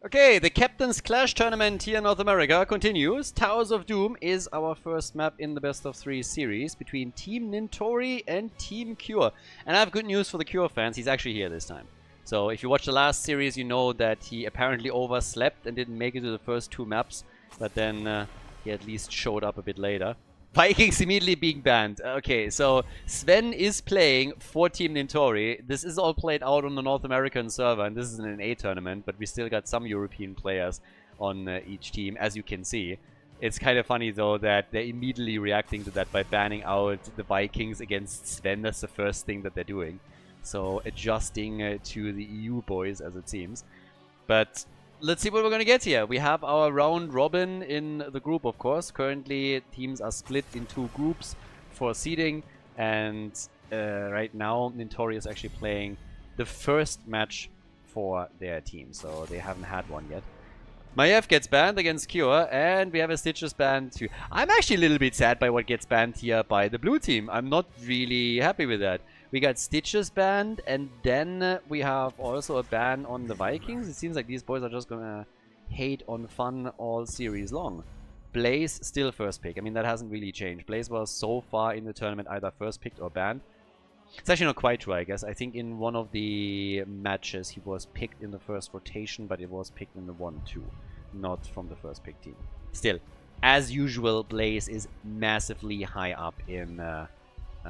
Okay, the Captain's Clash tournament here in North America continues. Towers of Doom is our first map in the best of 3 series between Team Nintorii and Team Kure. And I have good news for the Kure fans, he's actually here this time. So if you watched the last series, you know that he apparently overslept and didn't make it to the first 2 maps. But then he at least showed up a bit later. Vikings immediately being banned. Okay, so Sven is playing for Team Nintorii. This is all played out on the North American server, and this is an A tournament, but we still got some European players on each team, as you can see. It's kind of funny, though, that they're immediately reacting to that by banning out the Vikings against Sven. That's the first thing that they're doing. So adjusting to the EU boys, as it seems. But let's see what we're going to get here. We have our round robin in the group, of course. Currently, teams are split in 2 groups for seeding. And right now, Nintorii is actually playing the first match for their team. So they haven't had one yet. Maiev gets banned against Kure, and we have a Stitches banned too. I'm actually a little bit sad by what gets banned here by the blue team. I'm not really happy with that. We got Stitches banned, and then we have also a ban on the Vikings. It seems like these boys are just gonna hate on fun all series long. Blaze still first pick. I mean, that hasn't really changed. Blaze was so far in the tournament either first picked or banned. It's actually not quite true, I guess. I think in one of the matches he was picked in the first rotation, but it was picked in the 1-2, not from the first pick team. Still, as usual, Blaze is massively high up in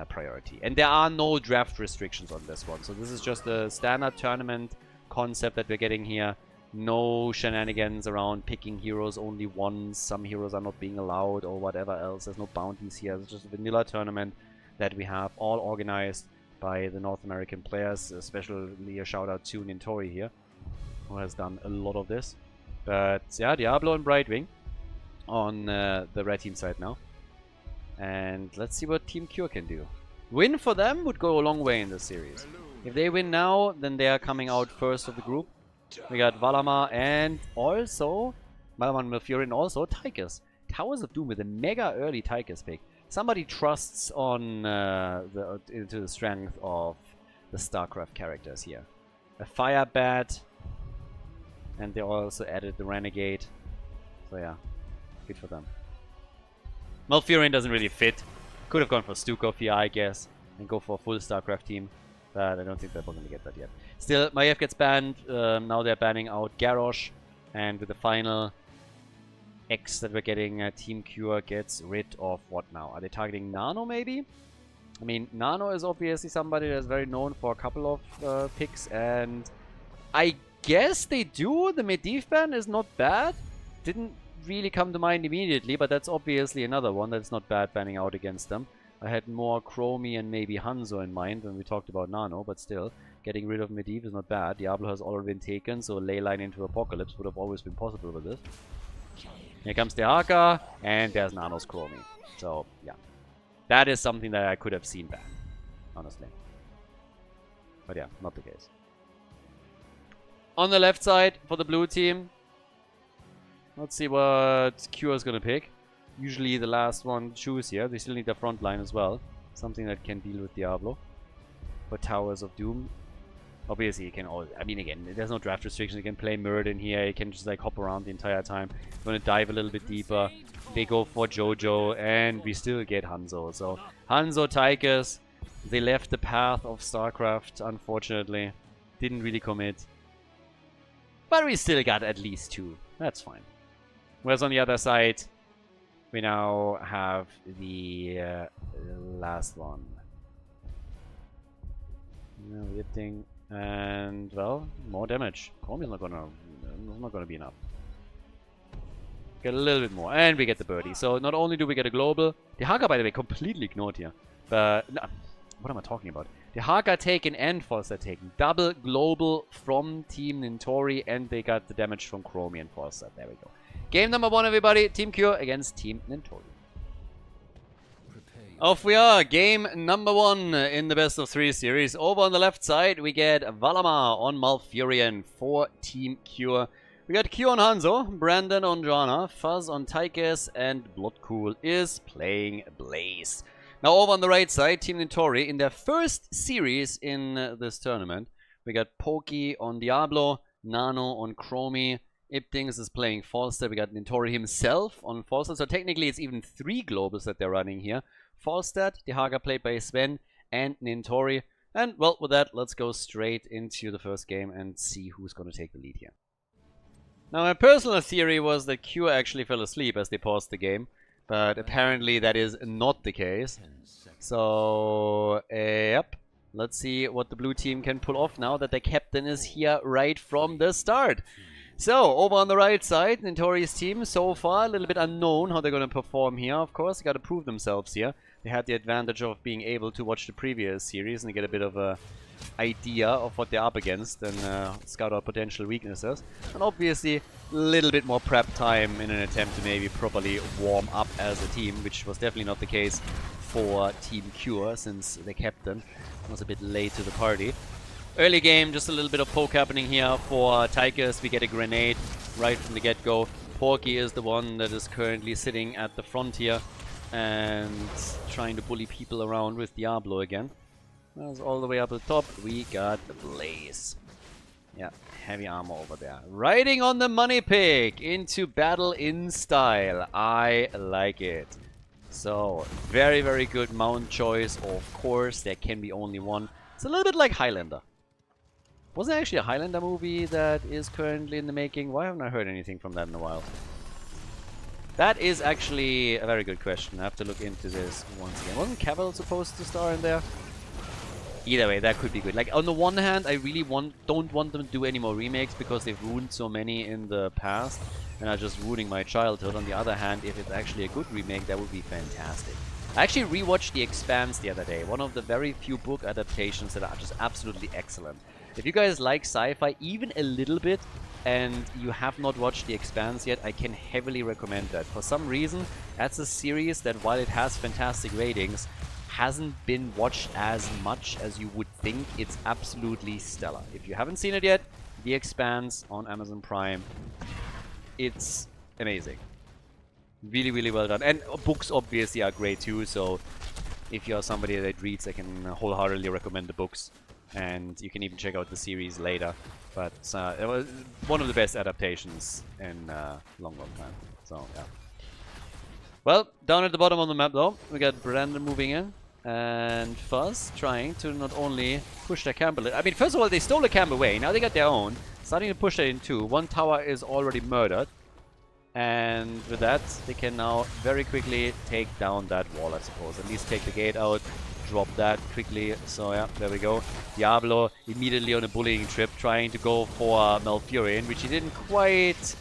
priority. And there are no draft restrictions on this one. So this is just a standard tournament concept that we're getting here. No shenanigans around picking heroes only once. Some heroes are not being allowed or whatever else. There's no bounties here. It's just a vanilla tournament that we have all organized by the North American players. Especially a shout out to Nintorii here, who has done a lot of this. But yeah, Diablo and Brightwing on the red team side now. And let's see what Team Kure can do. Win for them would go a long way in this series. If they win now, then they are coming out first of the group. We got Valamar and also Valamar and Malfurion, and also Tychus. Towers of Doom with a mega early Tychus pick. Somebody trusts on into the strength of the StarCraft characters here. A Fire Bat, and they also added the Renegade. So yeah, good for them. Malfurion doesn't really fit. Could have gone for Stukov here, I guess, and go for a full StarCraft team. But I don't think they're going to get that yet. Still, Maiev gets banned. Now they're banning out Garrosh. And with the final X that we're getting, Team Kure gets rid of what now? Are they targeting Nano, maybe? I mean, Nano is obviously somebody that's very known for a couple of picks. And I guess they do. The Medivh ban is not bad. Didn't really come to mind immediately, but that's obviously another one that's not bad banning out against them. I had more Chromie and maybe Hanzo in mind when we talked about Nano, but still, getting rid of Medivh is not bad. Diablo has already been taken, so Leyline into Apocalypse would have always been possible with this. Here comes Dehaka, and there's Nano's Chromie. So, yeah. That is something that I could have seen banned, honestly. But yeah, not the case. On the left side, for the blue team, let's see what Kure is going to pick. Usually the last one to choose here. They still need a front line as well. Something that can deal with Diablo. For Towers of Doom. Obviously you can all... I mean, again, there's no draft restrictions. You can play Muradin here. You can just like hop around the entire time. If you want to dive a little bit deeper, they go for Jojo. And we still get Hanzo. So Hanzo, Tychus, they left the path of StarCraft, unfortunately. Didn't really commit. But we still got at least 2. That's fine. Whereas on the other side, we now have the last one. Weird thing. And, well, more damage. Chromie is not gonna be enough. Get a little bit more. And we get the birdie. So not only do we get a global... The Haka, by the way, completely ignored here. But, no, what am I talking about? The Haka taken and Forster taken. Double global from Team Nintorii, and they got the damage from Chromie and Forster. There we go. Game number 1, everybody. Team Kure against Team Nintorii. Off we are. Game number 1 in the best of 3 series. Over on the left side, we get Valamar on Malfurion for Team Kure. We got Q on Hanzo, Brandon on Joanna, Fuzz on Tychus, and Bloodcool is playing Blaze. Now over on the right side, Team Nintorii in their first series in this tournament. We got Pokey on Diablo, Nano on Chromie, Ipdings is playing Falstad. We got Nintorii himself on Falstad. So technically it's even 3 globals that they're running here. Falstad, Dehaga played by Sven, and Nintorii. And well, with that, let's go straight into the first game and see who's going to take the lead here. Now, my personal theory was that Kure actually fell asleep as they paused the game. But apparently that is not the case. So, yep. Let's see what the blue team can pull off now that the captain is here right from the start. So, over on the right side, Nintorii's team so far a little bit unknown how they're going to perform here. Of course, they got to prove themselves here. They had the advantage of being able to watch the previous series and get a bit of a idea of what they're up against and scout out potential weaknesses. And obviously, a little bit more prep time in an attempt to maybe properly warm up as a team, which was definitely not the case for Team Kure, since the captain was a bit late to the party. Early game, just a little bit of poke happening here for Tigers. We get a grenade right from the get-go. Porky is the one that is currently sitting at the front here and trying to bully people around with Diablo again. That's all the way up at the top. We got the Blaze. Yeah, heavy armor over there. Riding on the money pig into battle in style. I like it. So, very, very good mount choice. Of course, there can be only one. It's a little bit like Highlander. Wasn't actually a Highlander movie that is currently in the making? Why haven't I heard anything from that in a while? That is actually a very good question. I have to look into this once again. Wasn't Cavill supposed to star in there? Either way, that could be good. Like, on the one hand, I really don't want them to do any more remakes because they've ruined so many in the past and are just ruining my childhood. On the other hand, if it's actually a good remake, that would be fantastic. I actually rewatched The Expanse the other day. One of the very few book adaptations that are just absolutely excellent. If you guys like sci-fi even a little bit and you have not watched The Expanse yet, I can heavily recommend that. For some reason, that's a series that, while it has fantastic ratings, hasn't been watched as much as you would think. It's absolutely stellar. If you haven't seen it yet, The Expanse on Amazon Prime, it's amazing. Really, really well done. And books obviously are great too, so if you're somebody that reads, I can wholeheartedly recommend the books. And you can even check out the series later. But it was one of the best adaptations in a long, long time. So, yeah. Well, down at the bottom of the map though, we got Brandon moving in. And Fuzz trying to not only push their camp a little. I mean, first of all, they stole the camp away. Now they got their own. Starting to push that in too. One tower is already murdered. And with that, they can now very quickly take down that wall, I suppose. At least take the gate out. Drop that quickly. So yeah, there we go. Diablo immediately on a bullying trip, trying to go for Malfurion, which he didn't quite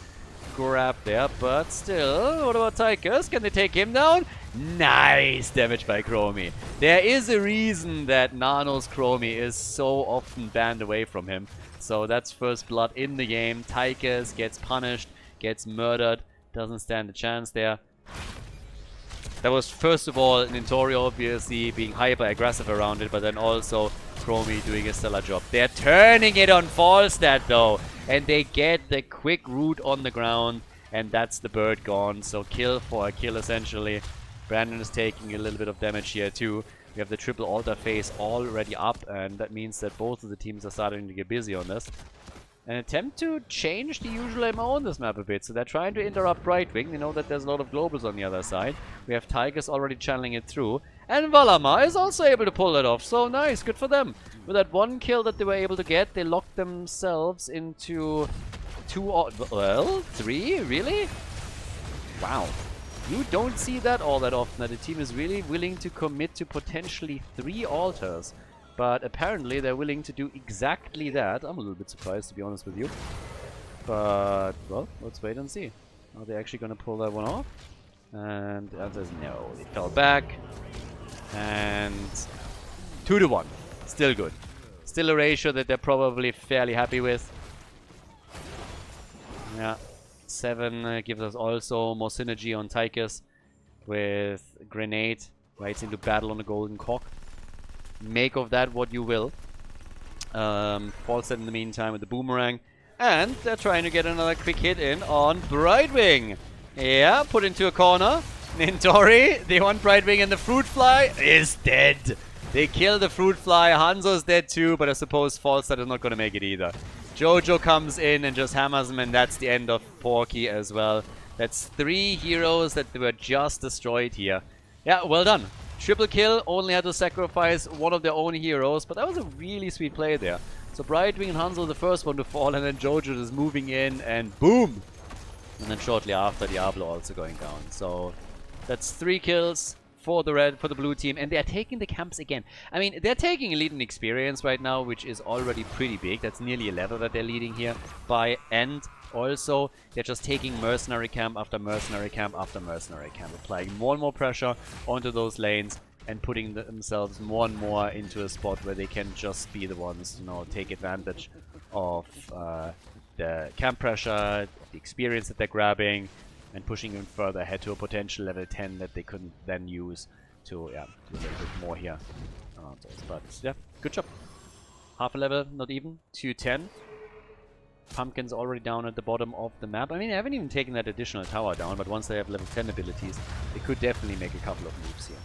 grab there, but still. What about Tychus? Can they take him down? Nice damage by Chromie. There is a reason that Nano's Chromie is so often banned away from him. So that's first blood in the game. Tychus gets punished, gets murdered, doesn't stand a chance there. That was, first of all, Nintorii obviously being hyper-aggressive around it, but then also Chromie doing a stellar job. They're turning it on Falstad, though, and they get the quick root on the ground, and that's the bird gone. So kill for a kill, essentially. Brandon is taking a little bit of damage here, too. We have the triple altar phase already up, and that means that both of the teams are starting to get busy on this. An attempt to change the usual MO on this map a bit. So they're trying to interrupt Brightwing. They know that there's a lot of globals on the other side. We have Tigers already channeling it through. And Valamar is also able to pull it off. So nice, good for them. With that one kill that they were able to get, they locked themselves into three? Really? Wow. You don't see that all that often, that a team is really willing to commit to potentially 3 altars. But apparently they're willing to do exactly that. I'm a little bit surprised, to be honest with you. But, well, let's wait and see. Are they actually going to pull that one off? And the answer is no. They fell back. And 2-1. Still good. Still a ratio that they're probably fairly happy with. Yeah. 7 gives us also more synergy on Tychus with Grenade. Right into battle on the Golden Cock. Make of that what you will. Falstad in the meantime with the boomerang. And they're trying to get another quick hit in on Brightwing. Yeah, put into a corner. Nintorii, they want Brightwing, and the Fruit Fly is dead. They kill the Fruit Fly. Hanzo's dead too, but I suppose Falstad is not going to make it either. Jojo comes in and just hammers him, and that's the end of Porky as well. That's 3 heroes that were just destroyed here. Yeah, well done. Triple kill, only had to sacrifice one of their own heroes, but that was a really sweet play there. So Brightwing and Hanzo the first one to fall, and then Jojo is moving in, and boom! And then shortly after, Diablo also going down. So that's 3 kills for the blue team, and they're taking the camps again. I mean, they're taking elite and experience right now, which is already pretty big. That's nearly a level that they're leading here by, and also they're just taking mercenary camp after mercenary camp after mercenary camp, applying more and more pressure onto those lanes and putting themselves more and more into a spot where they can just be the ones, you know, take advantage of the camp pressure, the experience that they're grabbing, and pushing them further ahead to a potential level 10 that they couldn't then use to, yeah, do a little bit more here around those. But yeah, good job. Half a level, not even, to 10. Pumpkin's already down at the bottom of the map. I mean, they haven't even taken that additional tower down, but once they have level 10 abilities, they could definitely make a couple of moves here.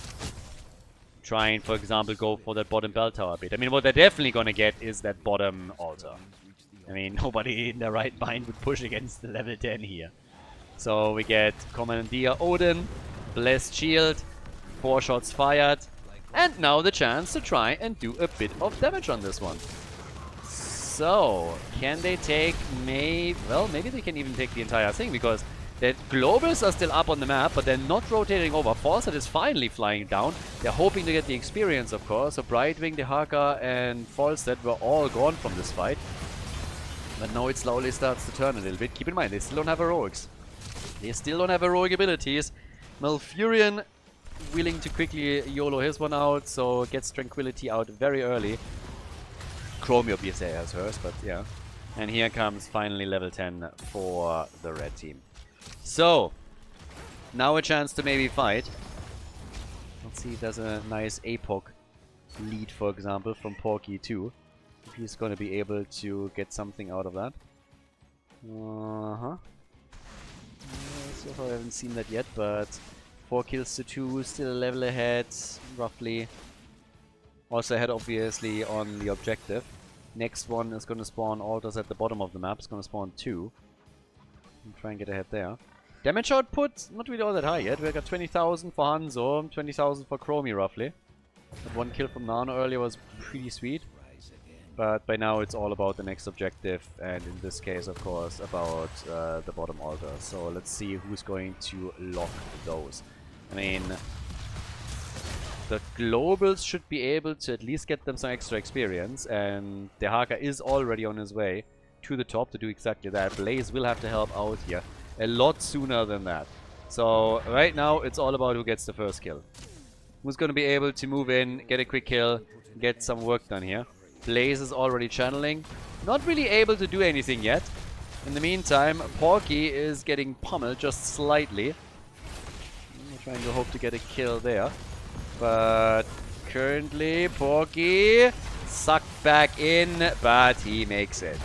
Try and, for example, go for that bottom bell tower bit. I mean, what they're definitely gonna get is that bottom altar. I mean, nobody in their right mind would push against the level 10 here. So we get Commandeer Odin, Blessed Shield, 4 shots fired, and now the chance to try and do a bit of damage on this one. So, can they take well, maybe they can even take the entire thing, because the globals are still up on the map, but they're not rotating over. Falset is finally flying down. They're hoping to get the experience, of course. So Brightwing, Dehaka, and Falset were all gone from this fight. But now it slowly starts to turn a little bit. Keep in mind, they still don't have heroics. They still don't have heroic abilities. Malfurion willing to quickly YOLO his one out, so gets Tranquility out very early. Chromie obviously has hers, but yeah. And here comes finally level 10 for the red team. So, now a chance to maybe fight. Let's see if there's a nice APOC lead, for example, from Porky too. If he's going to be able to get something out of that. So far I haven't seen that yet, but 4 kills to 2, still a level ahead, roughly. Also ahead, obviously, on the objective. Next one is going to spawn altars at the bottom of the map. It's going to spawn 2. And try and get ahead there. Damage output, not really all that high yet. We got 20,000 for Hanzo, 20,000 for Chromie, roughly. That 1 kill from Nano earlier was pretty sweet. But by now it's all about the next objective, and in this case, of course, about the bottom altar. So let's see who's going to lock those. I mean, the globals should be able to at least get them some extra experience, and Dehaka is already on his way to the top to do exactly that. Blaze will have to help out here a lot sooner than that. So right now it's all about who gets the first kill. Who's going to be able to move in, get a quick kill, get some work done here. Blaze is already channeling. Not really able to do anything yet. In the meantime, Porky is getting pummeled just slightly. I'm trying to hope to get a kill there. But currently, Porky sucked back in, but he makes it.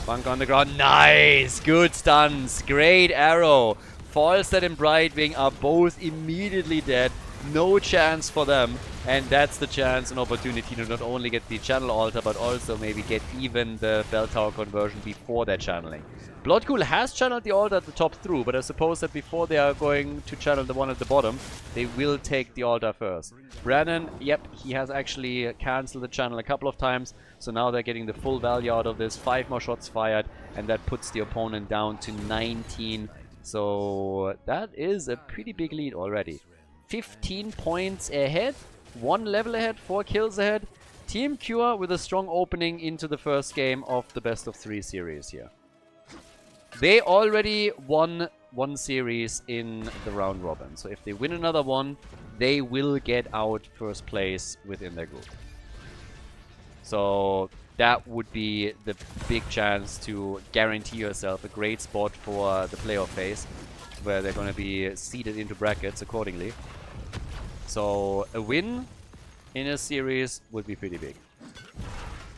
Bunk on the ground. Nice! Good stuns. Great arrow. Falstad and Brightwing are both immediately dead. No chance for them. And that's the chance and opportunity to not only get the channel altar, but also maybe get even the bell tower conversion before they're channeling. Bloodcool has channeled the altar at the top through, but I suppose that before they are going to channel the one at the bottom, they will take the altar first. Brannon, yep, he has actually cancelled the channel a couple of times, so now they're getting the full value out of this. 5 more shots fired, and that puts the opponent down to 19. So that is a pretty big lead already. 15 points ahead. 1 level ahead, 4 kills ahead. Team Kure with a strong opening into the first game of the best of 3 series here. They already won 1 series in the round robin. So if they win another one, they will get out first place within their group. So that would be the big chance to guarantee yourself a great spot for the playoff phase, where they're going to be seeded into brackets accordingly. So a win in a series would be pretty big.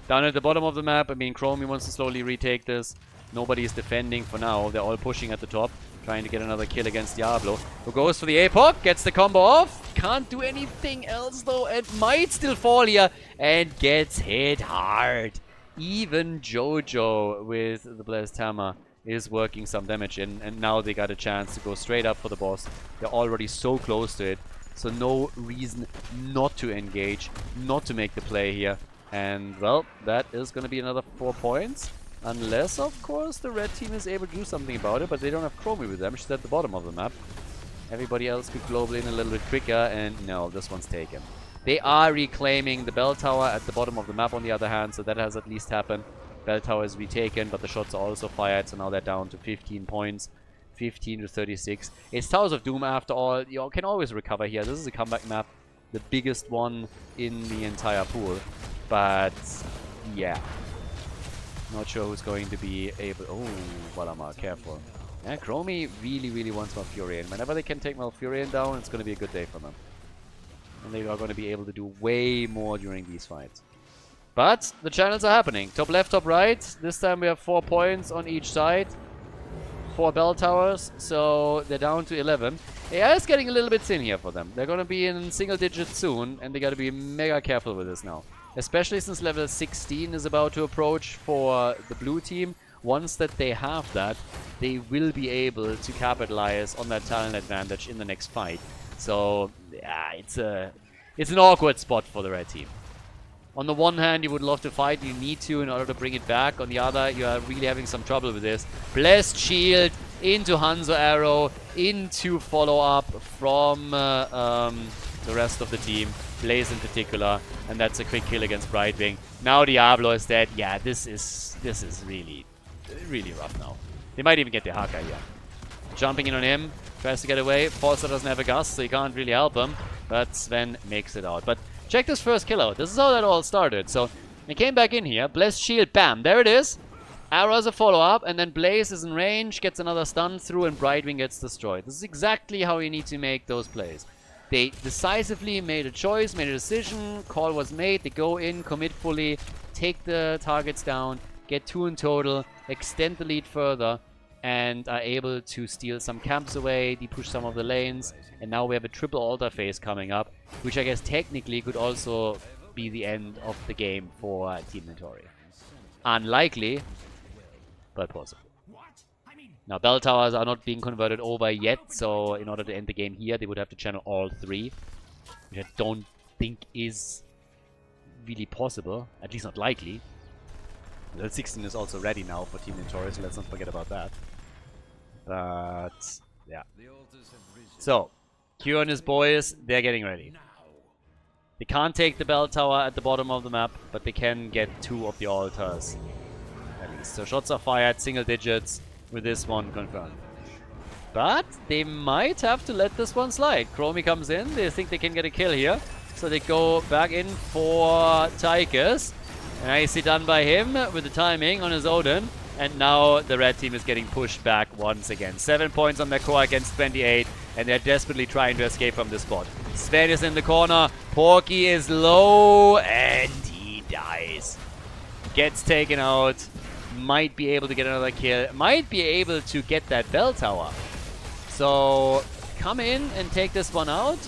Down at the bottom of the map, I mean, Chromie wants to slowly retake this. Nobody is defending for now. They're all pushing at the top, trying to get another kill against Diablo. Who goes for the APOC, gets the combo off. Can't do anything else though, and might still fall here, and gets hit hard. Even Jojo with the Blessed Hammer is working some damage in, and now they got a chance to go straight up for the boss. They're already so close to it, so no reason not to engage, not to make the play here. And, well, that is going to be another 4 points. Unless, of course, the red team is able to do something about it, but they don't have Chromie with them. She's at the bottom of the map. Everybody else could global in a little bit quicker, and no, this one's taken. They are reclaiming the bell tower at the bottom of the map on the other hand, so that has at least happened. Bell tower is retaken, but the shots are also fired, so now they're down to 15 points. 15 to 36. It's Towers of Doom after all. You can always recover here. This is a comeback map. The biggest one in the entire pool. But, yeah. Not sure who's going to be able... Oh, Valamar, careful. Yeah, Chromie really wants Malfurion. Whenever they can take Malfurion down, it's going to be a good day for them. And they are going to be able to do way more during these fights. But the channels are happening. Top left, top right. This time we have 4 points on each side. 4 bell towers, so they're down to 11. AI is getting a little bit thin here for them. They're going to be in single digits soon, and they got to be mega careful with this now. Especially since level 16 is about to approach for the blue team. Once that they have that, they will be able to capitalize on that talent advantage in the next fight. So, yeah, it's an awkward spot for the red team. On the one hand, you would love to fight, you need to in order to bring it back. On the other, you are really having some trouble with this. Blessed Shield into Hanzo Arrow, into follow-up from the rest of the team. Blaze in particular, and that's a quick kill against Brightwing. Now Diablo is dead. Yeah, this is really rough now. They might even get the Haka here. Jumping in on him, tries to get away. Forster doesn't have a gust, so he can't really help him. But Sven makes it out. But check this first kill out. This is how that all started. So they came back in here. Blessed Shield, bam, there it is. Arrow as a follow-up, and then Blaze is in range, gets another stun through, and Brightwing gets destroyed. This is exactly how you need to make those plays. They decisively made a choice, made a decision, call was made, they go in, commit fully, take the targets down, get 2 in total, extend the lead further, and are able to steal some camps away, depush some of the lanes, and now we have a triple altar phase coming up, which I guess technically could also be the end of the game for Team Nintorii. Unlikely, but possible. Now, bell towers are not being converted over yet, so in order to end the game here, they would have to channel all 3, which I don't think is really possible, at least not likely. Level 16 is also ready now for Team Nintorii, so let's not forget about that. But, yeah. So, Kure and his boys, they're getting ready. They can't take the bell tower at the bottom of the map, but they can get 2 of the altars, at least. So shots are fired, single digits, with this one confirmed. But they might have to let this one slide. Chromie comes in, they think they can get a kill here. So they go back in for Tychus. Nicely done by him with the timing on his Odin. And now the red team is getting pushed back once again. 7 points on their core against 28. And they're desperately trying to escape from this spot. Sven is in the corner. Porky is low. And he dies. Gets taken out. Might be able to get another kill. Might be able to get that bell tower. So come in and take this one out.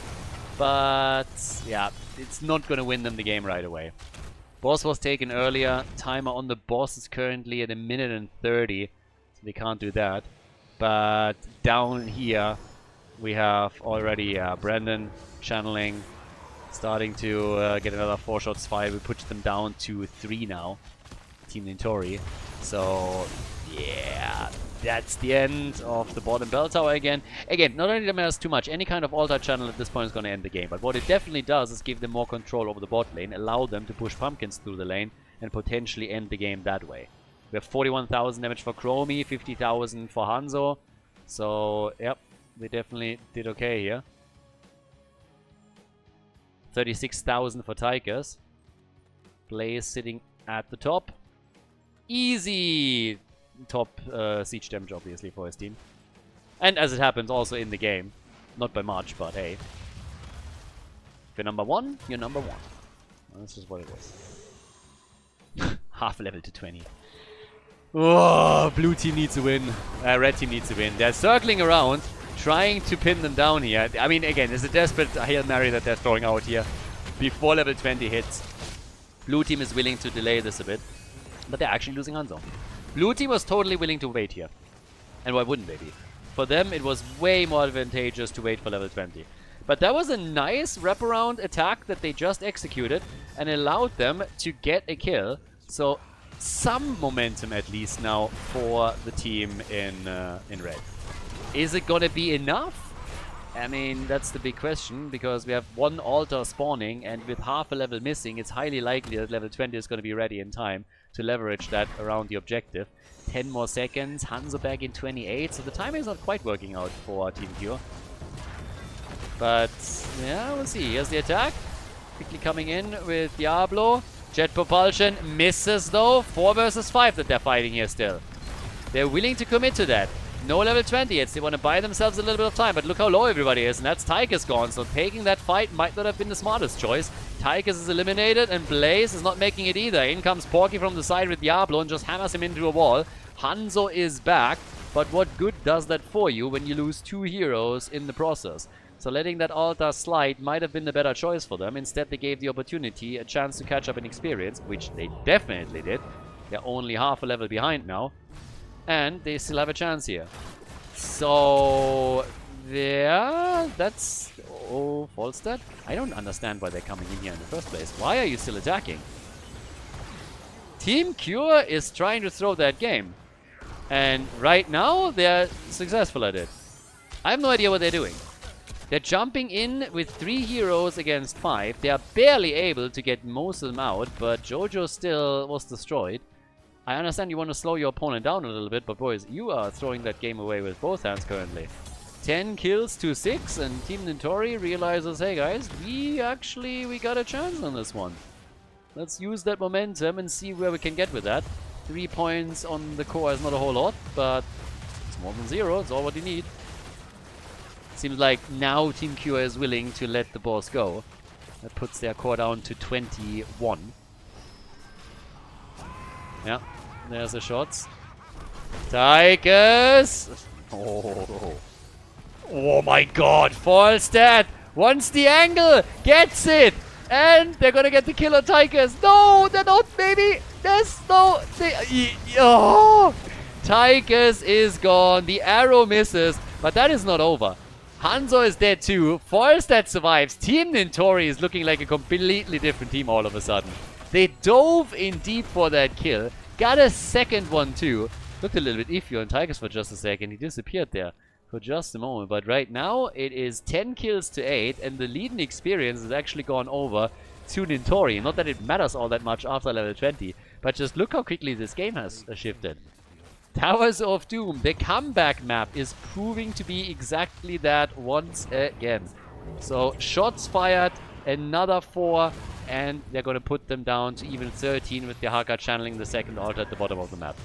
But yeah, it's not going to win them the game right away. Boss was taken earlier. Timer on the boss is currently at 1 minute and 30. So they can't do that. But down here we have already Brandon channeling. Starting to get another 4 shots fired. We push them down to 3 now. Team Nintorii. So, yeah, that's the end of the bottom bell tower again. Again, not only matters too much, any kind of altar channel at this point is going to end the game, but what it definitely does is give them more control over the bot lane, allow them to push pumpkins through the lane, and potentially end the game that way. We have 41,000 damage for Chromie, 50,000 for Hanzo, so, yep, they definitely did okay here. 36,000 for Tychus. Blaze sitting at the top. Easy top siege damage, obviously, for his team. And as it happens, also in the game. Not by much, but hey. If you're number 1, you're number 1. Well, this is what it is. Half level to 20. Oh, blue team needs to win. Red team needs to win. They're circling around, trying to pin them down here. I mean, again, it's a desperate Hail Mary that they're throwing out here before level 20 hits. Blue team is willing to delay this a bit. But they're actually losing Hanzo. Blue team was totally willing to wait here. And why wouldn't they be? For them, it was way more advantageous to wait for level 20. But that was a nice wraparound attack that they just executed and allowed them to get a kill. So some momentum at least now for the team in red. Is it gonna be enough? I mean, that's the big question, because we have one altar spawning, and with half a level missing, it's highly likely that level 20 is going to be ready in time to leverage that around the objective. 10 more seconds, Hanzo back in 28, so the timing is not quite working out for Team Kure. But, yeah, we'll see. Here's the attack. Quickly coming in with Diablo. Jet propulsion misses though. 4 versus 5 that they're fighting here still. They're willing to commit to that. No level 20 yet. They want to buy themselves a little bit of time. But look how low everybody is. And that's Tychus gone. So taking that fight might not have been the smartest choice. Tychus is eliminated. And Blaze is not making it either. In comes Porky from the side with Diablo and just hammers him into a wall. Hanzo is back. But what good does that for you when you lose 2 heroes in the process? So letting that altar slide might have been the better choice for them. Instead, they gave the opportunity a chance to catch up in experience, which they definitely did. They're only half a level behind now. And they still have a chance here. So, yeah, that's... Oh, false stat? I don't understand why they're coming in here in the first place. Why are you still attacking? Team Kure is trying to throw that game. And right now, they're successful at it. I have no idea what they're doing. They're jumping in with 3 heroes against 5. They are barely able to get most of them out, but Jojo still was destroyed. I understand you want to slow your opponent down a little bit, but boys, you are throwing that game away with both hands currently. 10 kills to 6, and Team Nintorii realizes, hey guys, we got a chance on this one. Let's use that momentum and see where we can get with that. 3 points on the core is not a whole lot, but it's more than 0. It's all what you need. Seems like now Team Kure is willing to let the boss go. That puts their core down to 21. Yeah, there's the shots. Tychus! Oh my god, false stat! Wants the angle! Gets it! And they're gonna get the kill on Tychus! No, they're not, baby! There's no... Oh! Tychus is gone. The arrow misses, but that is not over. Hanzo is dead too. Falstad survives. Team Nintorii is looking like a completely different team all of a sudden. They dove in deep for that kill. Got a second one too. Looked a little bit iffy on Tychus for just a second. He disappeared there for just a moment. But right now it is 10 kills to 8. And the lead in experience has actually gone over to Nintorii. Not that it matters all that much after level 20. But just look how quickly this game has shifted. Towers of Doom, the comeback map, is proving to be exactly that once again. So, shots fired, another 4, and they're going to put them down to even 13 with the Haka channeling the second altar at the bottom of the map.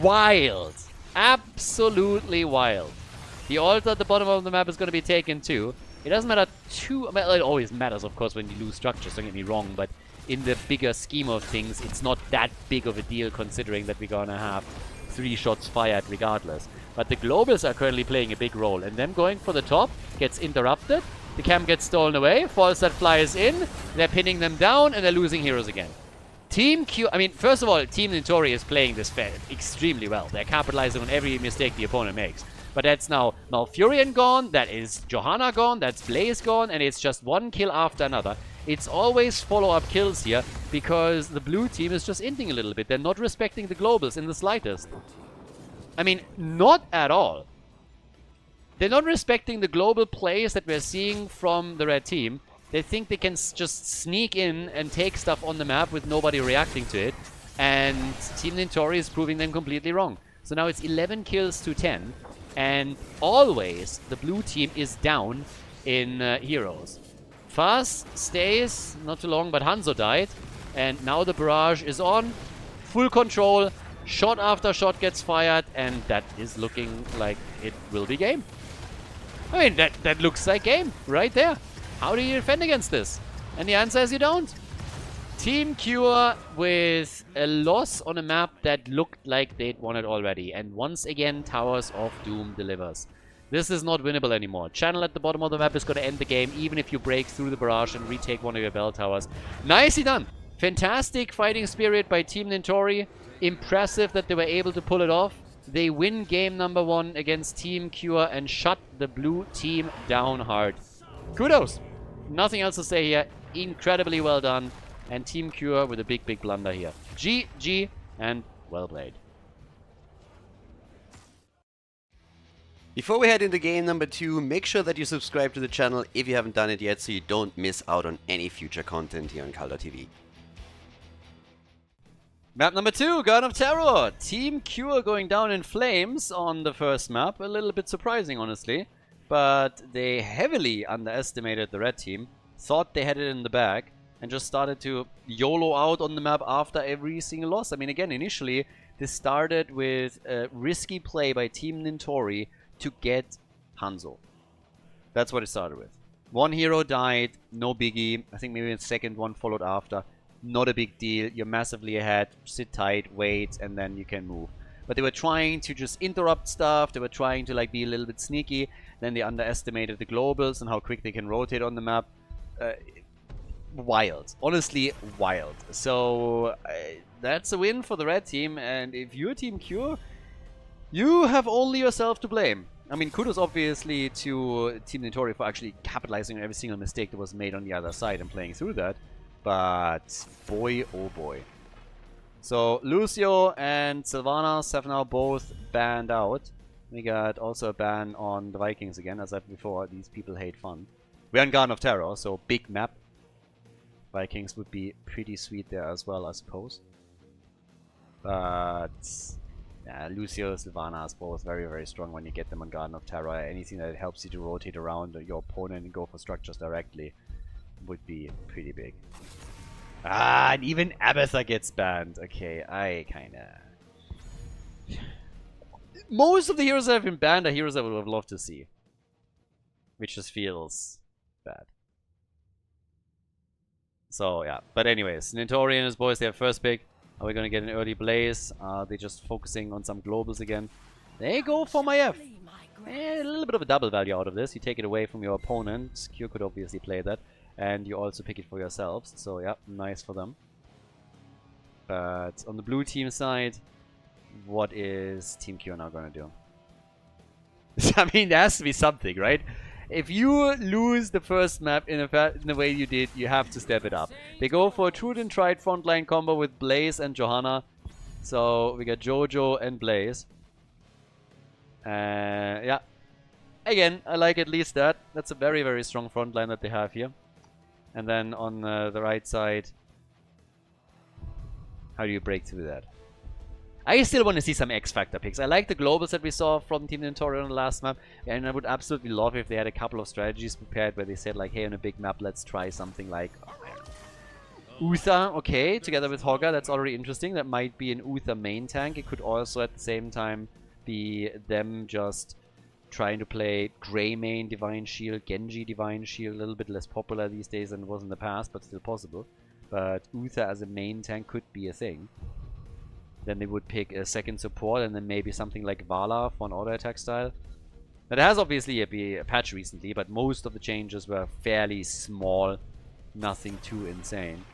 Wild. Absolutely wild. The altar at the bottom of the map is going to be taken too. It doesn't matter too... Well, it always matters, of course, when you lose structures, don't get me wrong, but in the bigger scheme of things, it's not that big of a deal considering that we're gonna have 3 shots fired regardless. But the globals are currently playing a big role, and them going for the top gets interrupted, the camp gets stolen away, Falstad flies in, they're pinning them down, and they're losing heroes again. Team Q... I mean, first of all, Team Nintorii is playing this extremely well. They're capitalizing on every mistake the opponent makes. But that's now Malfurion gone, that is Johanna gone, that's Blaze gone, and it's just one kill after another. It's always follow-up kills here, because the blue team is just inting a little bit. They're not respecting the globals in the slightest. I mean, not at all. They're not respecting the global plays that we're seeing from the red team. They think they can just sneak in and take stuff on the map with nobody reacting to it. And Team Nintorii is proving them completely wrong. So now it's 11 kills to 10. And always the blue team is down in heroes. Fast stays, not too long, but Hanzo died. And now the barrage is on. Full control. Shot after shot gets fired. And that is looking like it will be game. I mean, that looks like game right there. How do you defend against this? And the answer is you don't. Team Kure with a loss on a map that looked like they'd won it already. And once again, Towers of Doom delivers. This is not winnable anymore. Channel at the bottom of the map is going to end the game, even if you break through the barrage and retake one of your bell towers. Nicely done. Fantastic fighting spirit by Team Nintorii. Impressive that they were able to pull it off. They win game number 1 against Team Kure and shut the blue team down hard. Kudos. Nothing else to say here. Incredibly well done. And Team Kure with a big, big blunder here. GG and well played. Before we head into game number 2, make sure that you subscribe to the channel if you haven't done it yet so you don't miss out on any future content here on Khaldor TV. Map number 2, Garden of Terror. Team Kure going down in flames on the first map. A little bit surprising, honestly. But they heavily underestimated the red team. Thought they had it in the bag. And just started to YOLO out on the map after every single loss. I mean, again, initially, this started with a risky play by Team Nintorii to get Hanzo. That's what it started with. One hero died, no biggie. I think maybe the second one followed after. Not a big deal. You're massively ahead. Sit tight, wait, and then you can move. But they were trying to just interrupt stuff. They were trying to like be a little bit sneaky. Then they underestimated the globals and how quick they can rotate on the map. Wild. Honestly, wild. So that's a win for the red team. And if you're Team Kure, you have only yourself to blame. I mean, kudos obviously to Team Nintorii for actually capitalizing on every single mistake that was made on the other side and playing through that. But boy, oh boy. So Lucio and Sylvanas have now both banned out. We got also a ban on the Vikings again. As I said before, these people hate fun. We're on Garden of Terror, so big map. Vikings would be pretty sweet there as well, I suppose. But yeah, Lucio, Sylvanas, both very, very strong when you get them on Garden of Terror. Anything that helps you to rotate around your opponent and go for structures directly would be pretty big. Ah, and even Abathur gets banned. Okay, I kinda... Most of the heroes that have been banned are heroes I would have loved to see. Which just feels bad. So, yeah. But anyways, Nintorii and his boys, they have first pick. Are we gonna get an early Blaze? Are they just focusing on some globals again? They go for Maiev. A little bit of a double value out of this. You take it away from your opponent. Kure could obviously play that. And you also pick it for yourselves. So yeah, nice for them. But on the blue team side, what is Team Kure now going to do? I mean, there has to be something, right? If you lose the first map in the way you did, you have to step it up. They go for a Truth and Tried frontline combo with Blaze and Johanna. So we got Jojo and Blaze. Yeah. Again, I like at least that. That's a very, very strong frontline that they have here. And then on the right side, how do you break through that? I still want to see some X-Factor picks. I like the globals that we saw from Team Nintorii on the last map. And I would absolutely love if they had a couple of strategies prepared where they said like, hey, on a big map, let's try something like Uther, okay, together with Hogger. That's already interesting. That might be an Uther main tank. It could also at the same time be them just trying to play Grey main Divine Shield, Genji Divine Shield, a little bit less popular these days than it was in the past, but still possible. But Uther as a main tank could be a thing. Then they would pick a second support and then maybe something like Vala for an auto attack style. That has obviously been a patch recently, but most of the changes were fairly small, nothing too insane.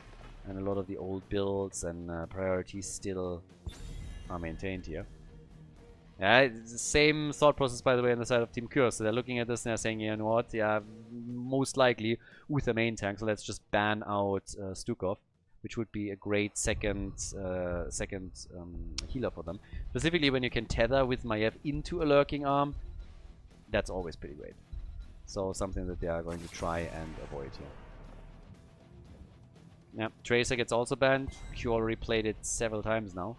And a lot of the old builds and priorities still are maintained here. Yeah, it's the same thought process, by the way, on the side of Team Kure. So they're looking at this and they're saying, you know what, yeah, most likely Uther main tank, so let's just ban out Stukov, which would be a great second healer for them. Specifically when you can tether with Maiev into a lurking arm, that's always pretty great. So something that they are going to try and avoid here. Yeah, Tracer gets also banned. Kure already played it several times now.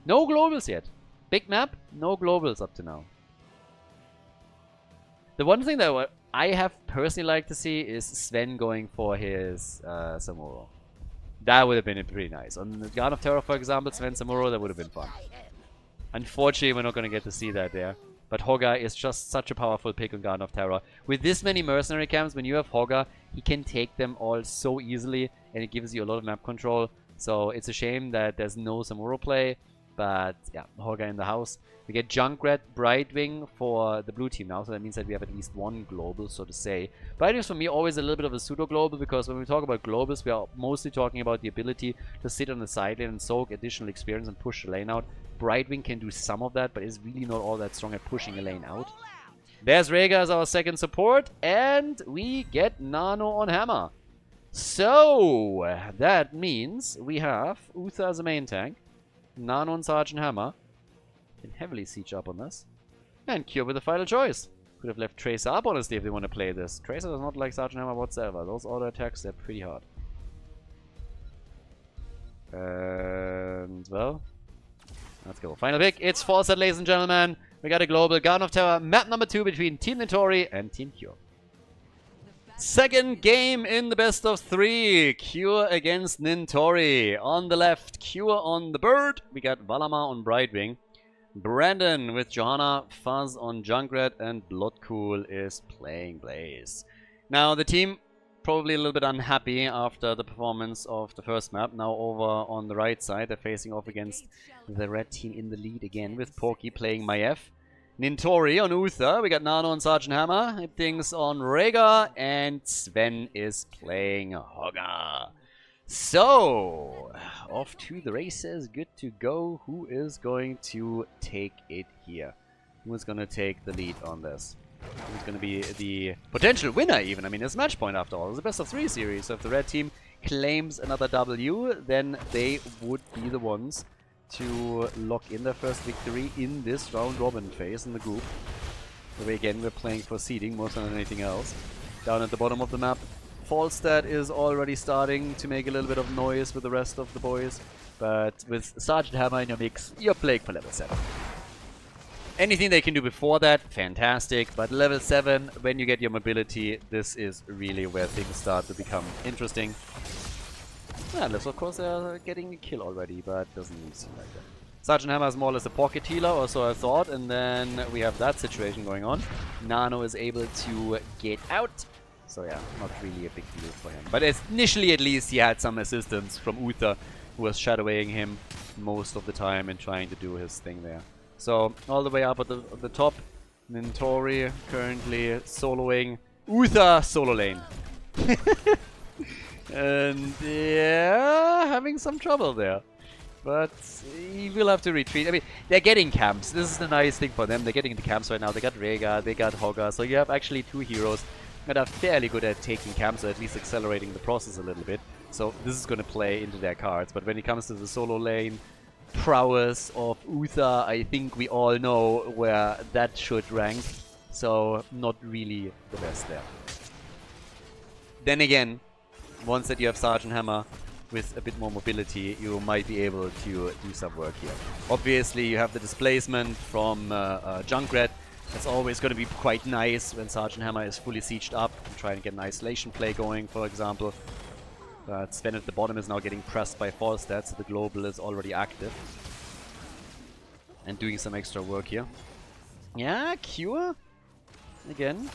No globals yet. Big map, no globals up to now. The one thing that I have personally liked to see is Sven going for his Samuro. That would have been pretty nice. On the Garden of Terror, for example, Sven Samuro, that would have been fun. Unfortunately, we're not going to get to see that there. But Hogger is just such a powerful pick on Garden of Terror. With this many mercenary camps, when you have Hogger, he can take them all so easily, and it gives you a lot of map control. So it's a shame that there's no Samuro play. But yeah, Hogger in the house. We get Junkrat, Brightwing for the blue team now, so that means that we have at least one global, so to say. Brightwing is for me always a little bit of a pseudo-global, because when we talk about globals, we are mostly talking about the ability to sit on the side lane and soak additional experience and push the lane out. Brightwing can do some of that, but is really not all that strong at pushing a lane out. There's Rhaegar as our second support, and we get Nano on Hammer. So, that means we have Uther as a main tank, Nano and Sergeant Hammer. Can heavily siege up on this. And Kure with the final choice. Could have left Tracer up, honestly, if they want to play this. Tracer does not like Sergeant Hammer whatsoever. Those auto attacks, they're pretty hard. And, well, let's go. Final pick. It's Fawcett, ladies and gentlemen. We got a global Garden of Terror, map number 2 between Team Nintorii and Team Kure. Second game in the best of 3. Kure against Nintorii. On the left, Kure on the bird. We got Valamar on Brightwing. Brandon with Johanna, Fuzz on Junkrat, and Bloodcool is playing Blaze. Now, the team probably a little bit unhappy after the performance of the first map. Now over on the right side, they're facing off against the red team in the lead again, with Porky playing Maiev. Nintorii on Uther, we got Nano and Sergeant Hammer, things on Rhaegar, and Sven is playing Hogger. So, off to the races, good to go. Who is going to take it here? Who is going to take the lead on this? Who's going to be the potential winner even? I mean, it's match point after all. It's a best of 3 series, so if the red team claims another W, then they would be the ones to lock in their first victory in this round robin phase in the group. So again, we're playing for seeding more than anything else. Down at the bottom of the map, Falstad is already starting to make a little bit of noise with the rest of the boys. But with Sergeant Hammer in your mix, you're playing for level 7. Anything they can do before that, fantastic. But level 7, when you get your mobility, this is really where things start to become interesting. Yeah, unless of course they're getting a kill already, but doesn't seem like that. Sergeant Hammer is more or less a pocket healer, or so I thought, and then we have that situation going on. Nano is able to get out. So yeah, not really a big deal for him. But initially at least he had some assistance from Uther, who was shadowing him most of the time and trying to do his thing there. So all the way up at the top, Nintorii currently soloing Uther solo lane. And yeah, having some trouble there. But he will have to retreat. I mean, they're getting camps. This is the nice thing for them. They're getting the camps right now. They got Rhaegar, they got Hogger. So you have actually 2 heroes that are fairly good at taking camps, or at least accelerating the process a little bit. So this is going to play into their cards. But when it comes to the solo lane prowess of Uther, I think we all know where that should rank. So not really the best there. Then again, once that you have Sergeant Hammer with a bit more mobility, you might be able to do some work here. Obviously, you have the displacement from Junkrat. That's always going to be quite nice when Sergeant Hammer is fully sieged up and try and get an isolation play going, for example. But Sven at the bottom is now getting pressed by Falstad, so the global is already active. And doing some extra work here. Yeah, Kure, again,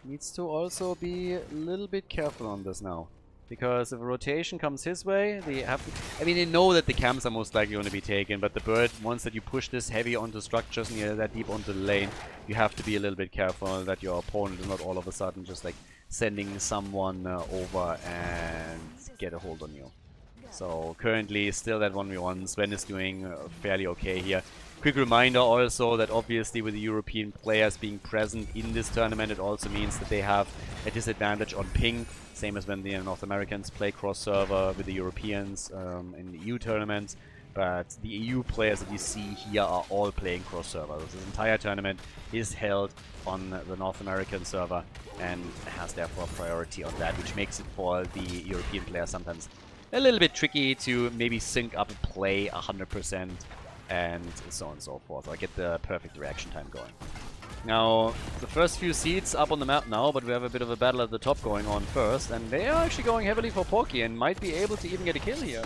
needs to also be a little bit careful on this now. Because if a rotation comes his way, they have to... I mean, they know that the camps are most likely going to be taken, but the bird, once that you push this heavy onto structures and you're that deep onto the lane, you have to be a little bit careful that your opponent is not all of a sudden just like sending someone over and get a hold on you. So currently still that 1v1. Sven is doing fairly okay here. Quick reminder also that obviously with the European players being present in this tournament, it also means that they have a disadvantage on ping. Same as when the North Americans play cross-server with the Europeans in the EU tournaments. But the EU players that you see here are all playing cross-server. This entire tournament is held on the North American server and has therefore priority on that, which makes it for the European players sometimes a little bit tricky to maybe sync up and play 100% and so on and so forth, or get the perfect reaction time going. Now, the first few seeds up on the map now, but we have a bit of a battle at the top going on first, and they are actually going heavily for Porky and might be able to even get a kill here.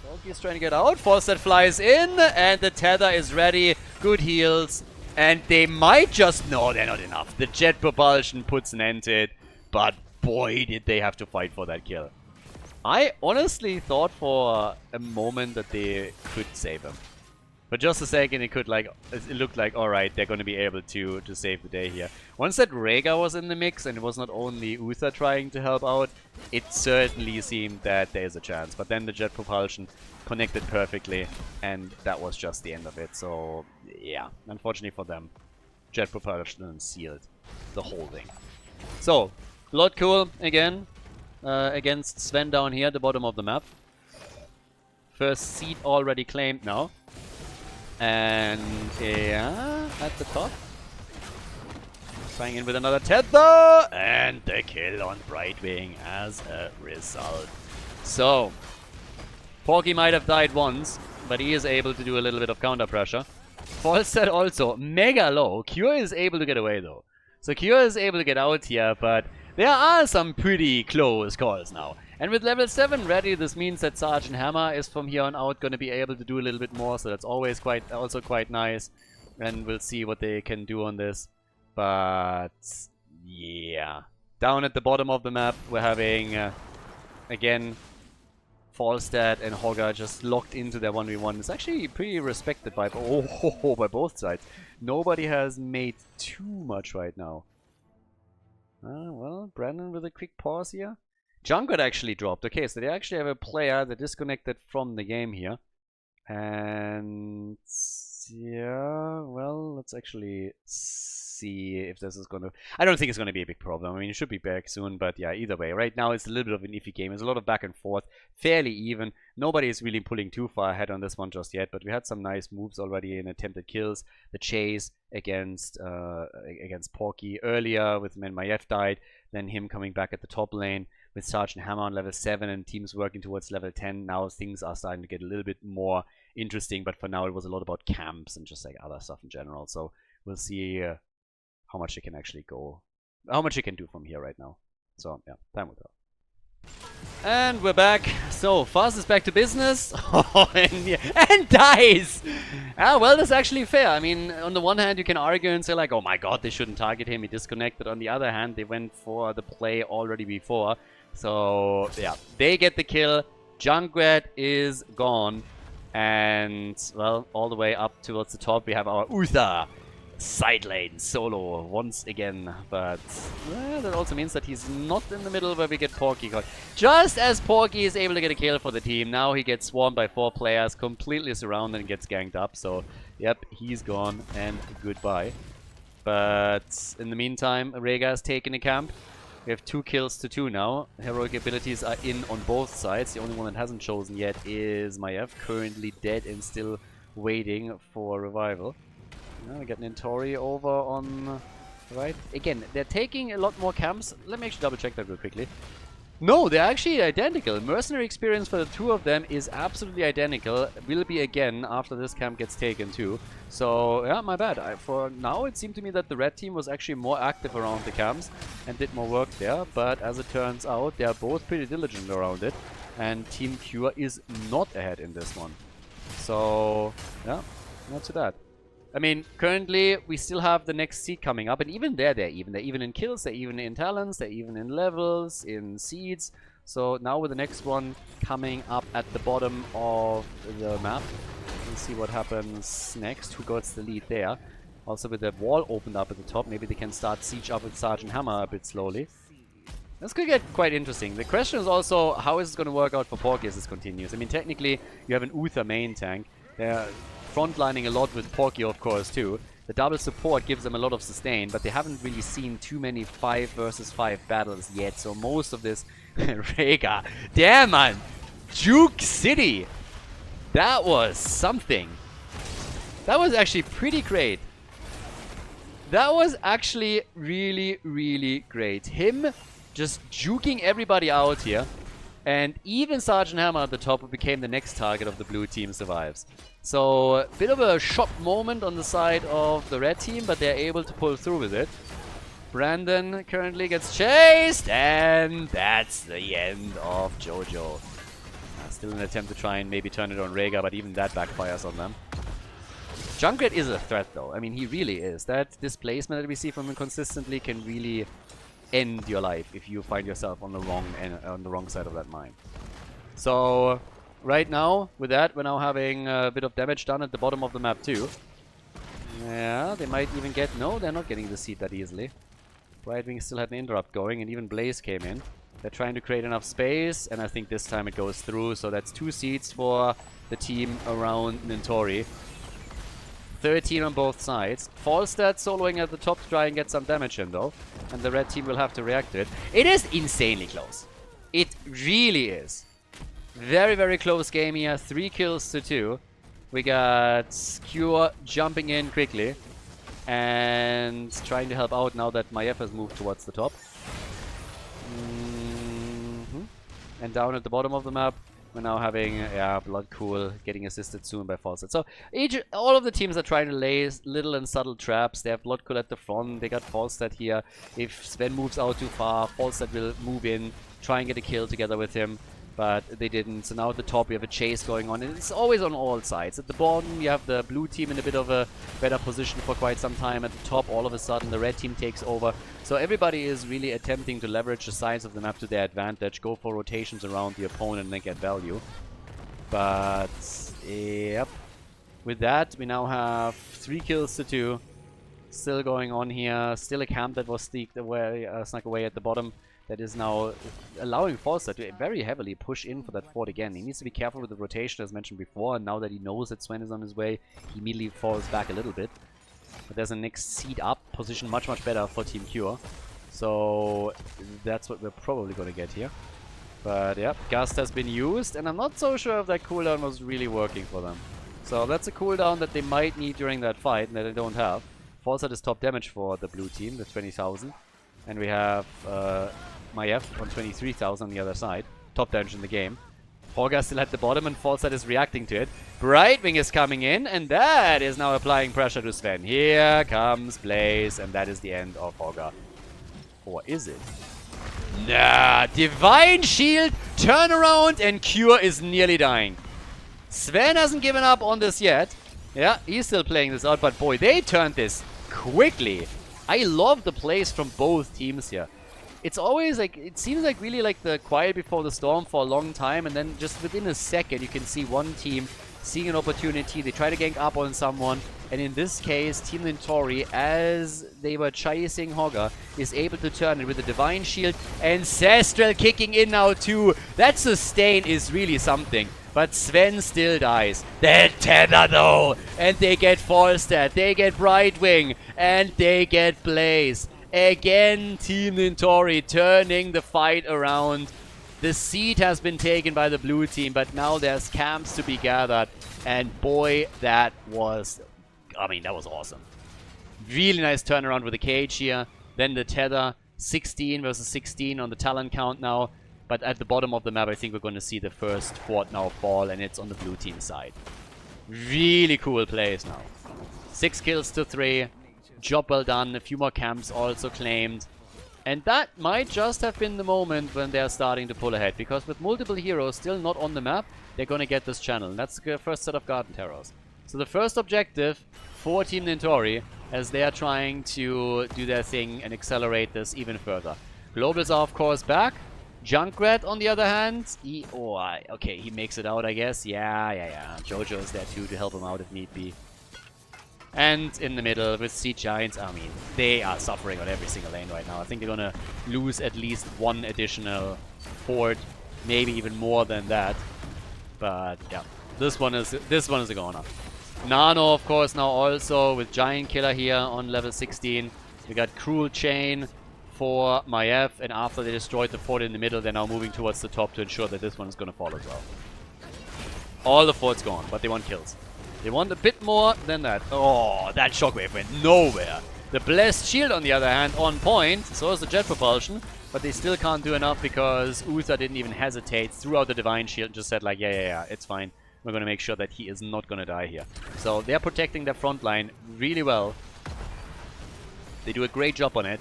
Porky is trying to get out, Falstad flies in, and the tether is ready, good heals, and they might just... No, they're not enough. The jet propulsion puts an end to it, but boy, did they have to fight for that kill. I honestly thought for a moment that they could save him. But just a second, it looked like, alright, they're going to be able to save the day here. Once that Rhaegar was in the mix, and it was not only Uther trying to help out, it certainly seemed that there's a chance. But then the jet propulsion connected perfectly, and that was just the end of it. So, yeah, unfortunately for them, jet propulsion sealed the whole thing. So, Lord Cool again against Sven down here at the bottom of the map. First seat already claimed now. And yeah, at the top. Trying in with another tether! And the kill on Brightwing as a result. So, Porky might have died once, but he is able to do a little bit of counter pressure. Falstad also mega low. Kure is able to get away though. So Kure is able to get out here, but there are some pretty close calls now. And with level 7 ready, this means that Sergeant Hammer is from here on out going to be able to do a little bit more, so that's always also quite nice. And we'll see what they can do on this. But yeah, down at the bottom of the map, we're having again Falstad and Hogger just locked into their 1v1. It's actually pretty respected by by both sides. Nobody has made too much right now. Well, Brandon with a quick pause here. Junkrat actually dropped. Okay, so they actually have a player that disconnected from the game here. And yeah, well, let's actually see if this is going to... I don't think it's going to be a big problem. I mean, it should be back soon, but yeah, either way. Right now, it's a little bit of an iffy game. There's a lot of back and forth. Fairly even. Nobody is really pulling too far ahead on this one just yet, but we had some nice moves already in attempted kills. The chase against Porky earlier with when Maiev died. Then him coming back at the top lane with Sergeant Hammer on level 7 and teams working towards level 10. Now things are starting to get a little bit more interesting, but for now it was a lot about camps and just like other stuff in general. So we'll see how much it can actually go, how much it can do from here right now. So yeah, time will tell. And we're back. So Fast is back to business. and dies. Well, that's actually fair. I mean, on the one hand, you can argue and say like, oh my god, they shouldn't target him. He disconnected. On the other hand, they went for the play already before. So yeah, they get the kill. Junkrat is gone. And well, all the way up towards the top, we have our Uther side lane solo once again, but well, that also means that he's not in the middle where we get Porky caught. Just as Porky is able to get a kill for the team, now he gets swarmed by 4 players, completely surrounded and gets ganked up. So yep, he's gone and goodbye. But in the meantime, Rhaegar has taken a camp. We have 2 kills to 2 now. Heroic abilities are in on both sides. The only one that hasn't chosen yet is Maiev, currently dead and still waiting for revival. Now we got Nintorii over on right. Again, they're taking a lot more camps. Let me actually double check that real quickly. No, they're actually identical. Mercenary experience for the 2 of them is absolutely identical. Will be again after this camp gets taken too. So yeah, my bad. For now, it seemed to me that the red team was actually more active around the camps and did more work there. But as it turns out, they are both pretty diligent around it. And Team Kure is not ahead in this one. So yeah, not too bad. I mean, currently, we still have the next seed coming up, and even there, they're even. They're even in kills, they're even in talents, they're even in levels, in seeds. So now with the next one coming up at the bottom of the map, we'll see what happens next, who gets the lead there. Also with the wall opened up at the top, maybe they can start siege up with Sergeant Hammer a bit slowly. This could get quite interesting. The question is also, how is this going to work out for Porky as this continues? I mean, technically, you have an Uther main tank. They're frontlining a lot with Porky, of course, too. The double support gives them a lot of sustain, but they haven't really seen too many 5 versus 5 battles yet. So most of this... Rhaegar. Damn, man! Juke City! That was something. That was actually pretty great. That was actually really, really great. Him just juking everybody out here. And even Sergeant Hammer at the top became the next target of the blue team survives. So, a bit of a shock moment on the side of the red team, but they're able to pull through with it. Brandon currently gets chased, and that's the end of Jojo. Still an attempt to try and maybe turn it on Rhaegar, but even that backfires on them. Junkrat is a threat, though. I mean, he really is. That displacement that we see from him consistently can really end your life if you find yourself on the wrong side of that mine. So, right now, with that, we're now having a bit of damage done at the bottom of the map too. Yeah, they might even get... No, they're not getting the seed that easily. Brightwing still had an interrupt going, and even Blaze came in. They're trying to create enough space, and I think this time it goes through. So that's 2 seeds for the team around Nintorii. 13 on both sides. Falstad soloing at the top to try and get some damage in though. And the red team will have to react to it. It is insanely close. It really is. Very, very close game here. 3 kills to 2. We got Kure jumping in quickly. And trying to help out now that Maiev has moved towards the top. And down at the bottom of the map, we're now having Blood Cool getting assisted soon by Falstad. So all of the teams are trying to lay little and subtle traps. They have Blood Cool at the front. They got Falstad here. If Sven moves out too far, Falstad will move in, try and get a kill together with him. But they didn't. So now at the top we have a chase going on. And it's always on all sides. At the bottom you have the blue team in a bit of a better position for quite some time. At the top all of a sudden the red team takes over. So everybody is really attempting to leverage the size of the map to their advantage. Go for rotations around the opponent and then get value. But yep. With that we now have 3 kills to 2. Still going on here. Still a camp that was snuck away at the bottom. That is now allowing Falstad to very heavily push in for that fort again. He needs to be careful with the rotation as mentioned before, and now that he knows that Sven is on his way, he immediately falls back a little bit. But there's a next seed up, position much better for Team Kure. So that's what we're probably going to get here. But yeah, Gust has been used, and I'm not so sure if that cooldown was really working for them. So that's a cooldown that they might need during that fight, and that they don't have. Falstad is top damage for the blue team, the 20,000. And we have Maiev on 23,000 on the other side. Top damage in the game. Holger still at the bottom and Falstad is reacting to it. Brightwing is coming in and that is now applying pressure to Sven. Here comes Blaze and that is the end of Holger. Or is it? Nah, Divine Shield, turn around and Kure is nearly dying. Sven hasn't given up on this yet. Yeah, he's still playing this out, but boy, they turned this quickly. I love the plays from both teams here. It's always like, it seems like really like the quiet before the storm for a long time, and then just within a second you can see one team seeing an opportunity, they try to gank up on someone, and in this case Team Nintorii, as they were chasing Hogger, is able to turn it with the Divine Shield, Ancestral kicking in now too. That sustain is really something. But Sven still dies. They tether though! And they get Falstad, they get Brightwing, and they get Blaze. Again, Team Nintorii turning the fight around. The seed has been taken by the blue team, but now there's camps to be gathered. And boy, that was... I mean, that was awesome. Really nice turnaround with the cage here. Then the tether, 16 versus 16 on the talent count now. But at the bottom of the map, I think we're going to see the first fort now fall, and it's on the blue team side. Really cool plays now. 6 kills to 3. Job well done. A few more camps also claimed. And that might just have been the moment when they're starting to pull ahead. Because with multiple heroes still not on the map, they're going to get this channel. And that's the first set of Garden Terrors. So the first objective for Team Nintorii, as they are trying to do their thing and accelerate this even further. Globals are of course back. Junkrat, on the other hand, okay, he makes it out, I guess. Yeah. Jojo is there too to help him out if need be. And in the middle with Sea Giants, I mean, they are suffering on every single lane right now. I think they're gonna lose at least one additional fort, maybe even more than that. But yeah, this one is a goner. Nano, of course, now also with Giant Killer here on level 16. We got Cruel Chain for Maiev, and after they destroyed the fort in the middle, they're now moving towards the top to ensure that this one is going to fall as well. All the forts gone, but they want kills. They want a bit more than that. Oh, that shockwave went nowhere. The Blessed Shield, on the other hand, on point. So is the Jet Propulsion, but they still can't do enough because Uther didn't even hesitate, threw out the Divine Shield and just said like, yeah, it's fine. We're going to make sure that he is not going to die here. So they're protecting their front line really well. They do a great job on it.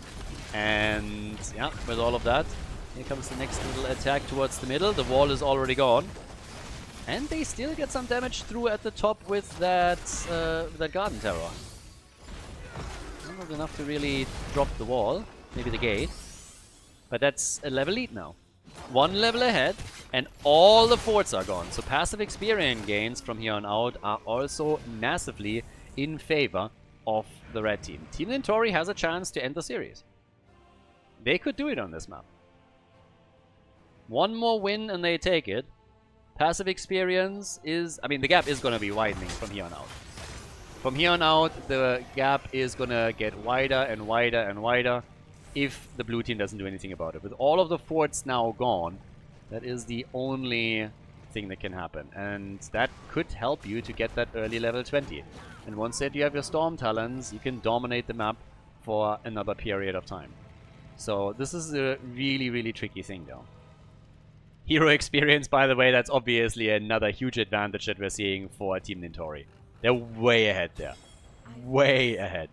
And yeah, with all of that, here comes the next little attack towards the middle. The wall is already gone. And they still get some damage through at the top with that Garden Terror. Not enough to really drop the wall, maybe the gate. But that's a level lead now. one level ahead, and all the forts are gone. So passive experience gains from here on out are also massively in favor of the red team. Team Nintorii has a chance to end the series. They could do it on this map. One more win and they take it. Passive experience is... I mean, the gap is going to be widening from here on out. From here on out, the gap is going to get wider and wider and wider if the blue team doesn't do anything about it. With all of the forts now gone, that is the only thing that can happen. And that could help you to get that early level 20. And once that you have your Storm Talons, you can dominate the map for another period of time. So this is a really, really tricky thing though. Hero experience, by the way, that's obviously another huge advantage that we're seeing for Team Nintorii. They're way ahead there. Way ahead.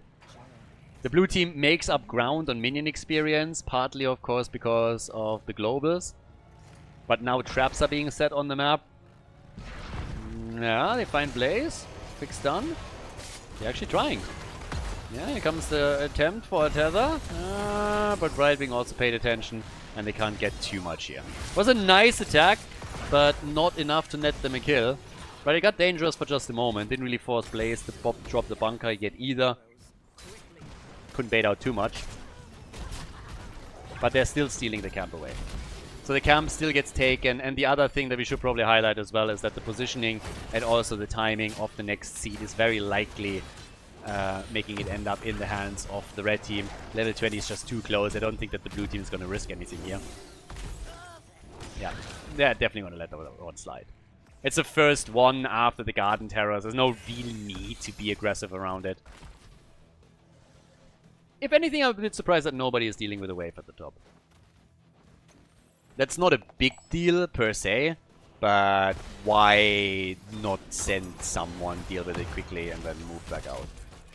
The blue team makes up ground on minion experience, partly of course because of the globals. But now traps are being set on the map. Yeah, they find Blaze. Quick stun. They're actually trying. Yeah, here comes the attempt for a tether. But Brightwing also paid attention, and they can't get too much here. Was a nice attack, but not enough to net them a kill. But it got dangerous for just a moment. Didn't really force Blaze to drop the bunker yet either. Couldn't bait out too much. But they're still stealing the camp away. So the camp still gets taken, and the other thing that we should probably highlight as well is that the positioning and also the timing of the next seed is very likely making it end up in the hands of the red team. Level 20 is just too close. I don't think that the blue team is going to risk anything here. Yeah, they're definitely going to let the one slide. It's the first one after the Garden Terrors. There's no real need to be aggressive around it. If anything, I'm a bit surprised that nobody is dealing with a wave at the top. That's not a big deal per se, but why not send someone, deal with it quickly, and then move back out?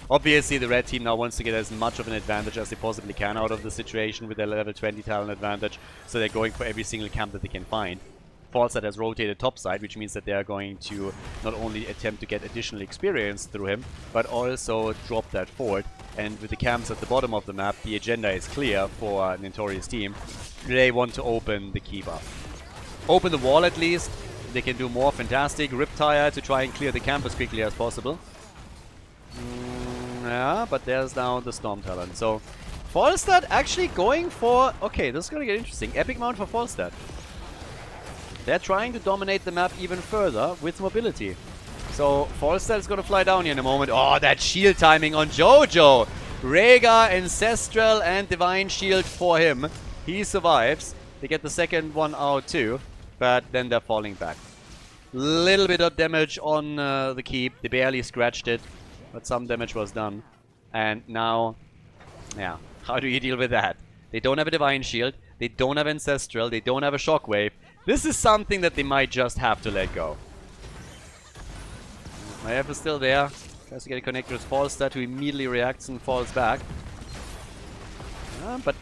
Obviously, the red team now wants to get as much of an advantage as they possibly can out of the situation with their level 20 talent advantage, so they're going for every single camp that they can find. Falstad has rotated topside, which means that they are going to not only attempt to get additional experience through him, but also drop that fort. And with the camps at the bottom of the map, the agenda is clear for Nintorii's team. They want to open the keep up. Open the wall at least. They can do more. Fantastic. Riptire to try and clear the camp as quickly as possible. Yeah, but there's now the Storm Talon. So, Falstad actually going for... Okay, this is going to get interesting. Epic Mount for Falstad. They're trying to dominate the map even further with mobility. So, Falstad is going to fly down here in a moment. Oh, that shield timing on Jojo! Rhaegar, Ancestral, and Divine Shield for him. He survives. They get the second one out too, but then they're falling back. Little bit of damage on the keep. They barely scratched it, but some damage was done. And now, yeah, how do you deal with that? They don't have a Divine Shield. They don't have Ancestral. They don't have a Shockwave. This is something that they might just have to let go. Maiev is still there. Tries to get a connector with Falstad, who immediately reacts and falls back. But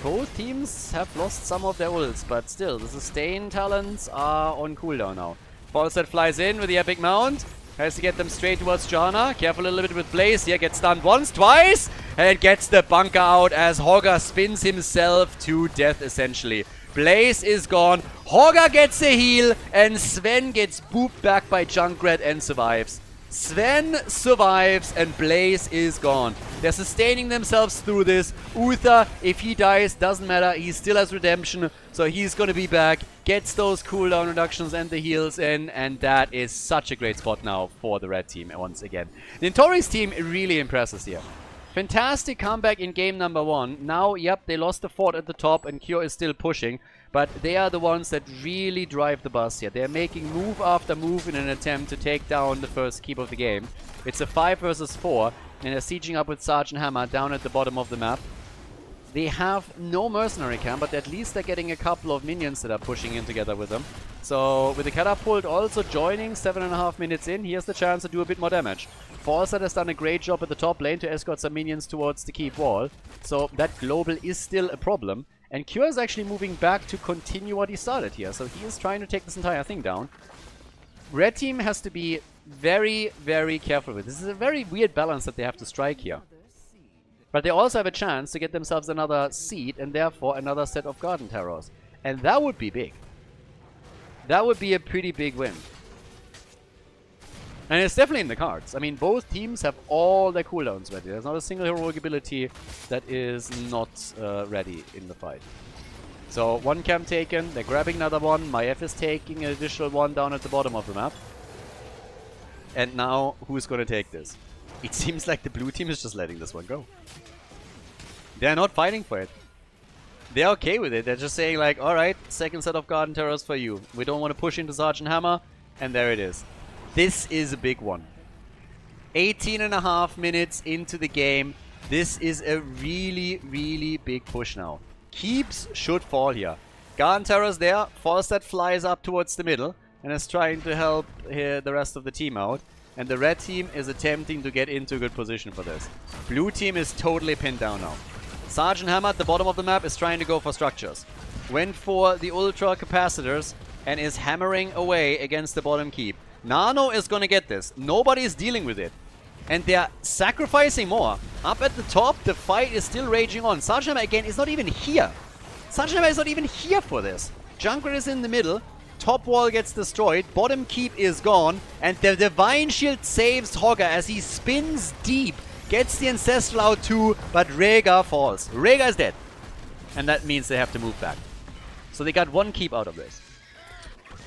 both teams have lost some of their ults, but still, the sustain talents are on cooldown now. Falstad flies in with the Epic Mount. Has to get them straight towards Janna. Careful a little bit with Blaze here. Gets stunned once, twice, and gets the bunker out as Hogger spins himself to death, essentially. Blaze is gone. Hogger gets a heal, and Sven gets booped back by Junkrat and survives. Sven survives and Blaze is gone. They're sustaining themselves through this. Uther, if he dies, doesn't matter. He still has redemption, so he's going to be back. Gets those cooldown reductions and the heals in, and that is such a great spot now for the red team once again. Nintorii's team really impresses here. Fantastic comeback in game number 1. Now, yep, they lost the fort at the top and Kure is still pushing, but they are the ones that really drive the bus here. They're making move after move in an attempt to take down the first keep of the game. It's a 5 versus 4, and they're sieging up with Sergeant Hammer down at the bottom of the map. They have no mercenary camp, but at least they're getting a couple of minions that are pushing in together with them. So, with the catapult also joining 7.5 minutes in, he has the chance to do a bit more damage. Falstad has done a great job at the top lane to escort some minions towards the keep wall. So, that global is still a problem. And Kure is actually moving back to continue what he started here. So, he is trying to take this entire thing down. Red team has to be very, very careful with this. This is a very weird balance that they have to strike here. But they also have a chance to get themselves another seed and therefore another set of Garden Terrors. And that would be big. That would be a pretty big win. And it's definitely in the cards. I mean, both teams have all their cooldowns ready. There's not a single heroic ability that is not ready in the fight. So, one camp taken. They're grabbing another one. Maiev is taking an additional one down at the bottom of the map. And now, who's going to take this? It seems like the blue team is just letting this one go. They're not fighting for it. They're okay with it. They're just saying like, alright, second set of Garden Terrors for you. We don't want to push into Sergeant Hammer. And there it is. This is a big one. 18.5 minutes into the game. This is a really, really big push now. Keeps should fall here. Garden Terror's there. Falstad flies up towards the middle and is trying to help the rest of the team out. And the red team is attempting to get into a good position for this. Blue team is totally pinned down now. Sergeant Hammer at the bottom of the map is trying to go for structures. Went for the ultra capacitors and is hammering away against the bottom keep. Nano is gonna get this. Nobody is dealing with it. And they're sacrificing more. Up at the top, the fight is still raging on. Sergeant Hammer again is not even here. Sergeant Hammer is not even here for this. Junkrat is in the middle. Top wall gets destroyed. Bottom keep is gone. And the Divine Shield saves Hogger as he spins deep. Gets the Ancestral out too, but Rhaegar falls. Rhaegar is dead. And that means they have to move back. So they got one keep out of this.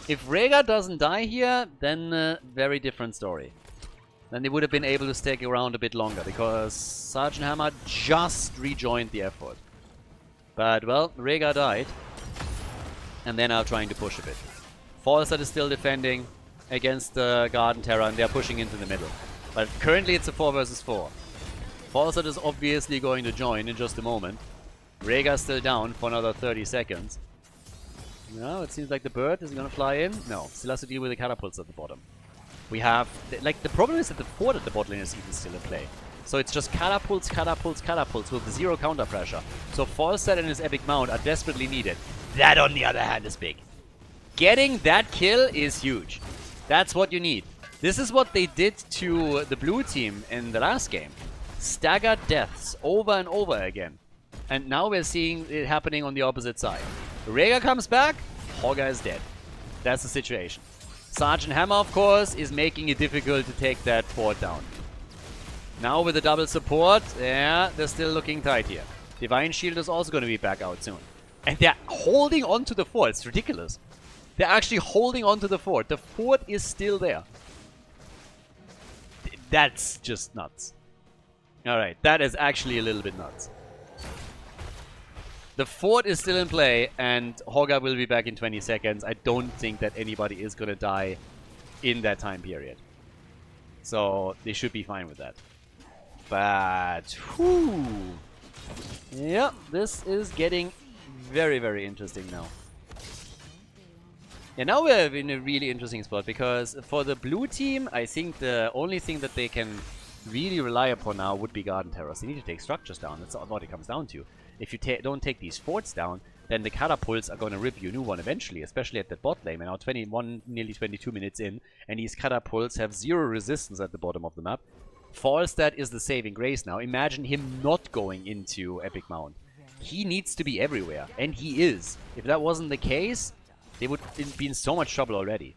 If Rhaegar doesn't die here, then very different story. Then they would have been able to stick around a bit longer, because Sergeant Hammer just rejoined the effort. But, well, Rhaegar died. And they're now trying to push a bit. Falstad is still defending against the Garden Terror, and they're pushing into the middle. But currently it's a 4 versus 4. Falstad is obviously going to join in just a moment. Rhaegar's still down for another 30 seconds. No, it seems like the bird is going to fly in. No, still has to deal with the catapults at the bottom. We have... Like, the problem is that the fort at the bot lane is even still in play. So it's just catapults, catapults, catapults with 0 counter pressure. So Falstad and his epic mount are desperately needed. That, on the other hand, is big. Getting that kill is huge. That's what you need. This is what they did to the blue team in the last game. Staggered deaths over and over again. And now we're seeing it happening on the opposite side. Rhaegar comes back, Hogger is dead. That's the situation. Sergeant Hammer, of course, is making it difficult to take that fort down. Now with the double support, yeah, they're still looking tight here. Divine Shield is also going to be back out soon. And they're holding on to the fort. It's ridiculous. They're actually holding on to the fort. The fort is still there. That's just nuts. Alright, that is actually a little bit nuts. The fort is still in play, and Hogger will be back in 20 seconds. I don't think that anybody is going to die in that time period. So, they should be fine with that. But, whew. Yeah, this is getting very, very interesting now. And now we're in a really interesting spot, because for the blue team, I think the only thing that they can really rely upon now would be Garden Terrors. They need to take structures down. That's what it comes down to. If you don't take these forts down, then the catapults are going to rip you a new one eventually, especially at the bot lane. And now 21, nearly 22 minutes in, and these catapults have 0 resistance at the bottom of the map. Falstad is the saving grace now. Imagine him not going into Epic Mount. He needs to be everywhere, and he is. If that wasn't the case, they would be in so much trouble already.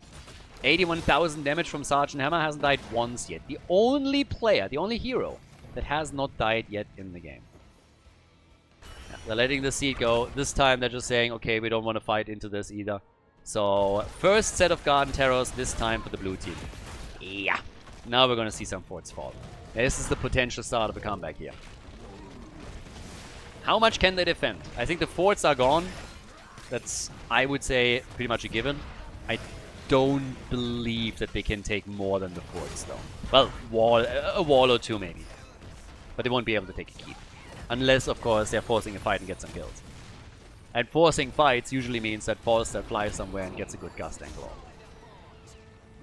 81,000 damage from Sergeant Hammer, hasn't died once yet. The only player, the only hero that has not died yet in the game. Yeah, they're letting the seed go. This time they're just saying, okay, we don't want to fight into this either. So, first set of Garden Terrors, this time for the blue team. Yeah. Now we're going to see some forts fall. This is the potential start of a comeback here. How much can they defend? I think the forts are gone. That's, I would say, pretty much a given. I don't believe that they can take more than the forts, though. Well, a wall or two, maybe. But they won't be able to take a keep. Unless, of course, they're forcing a fight and get some kills. And forcing fights usually means that Falstad flies somewhere and gets a good gust angle.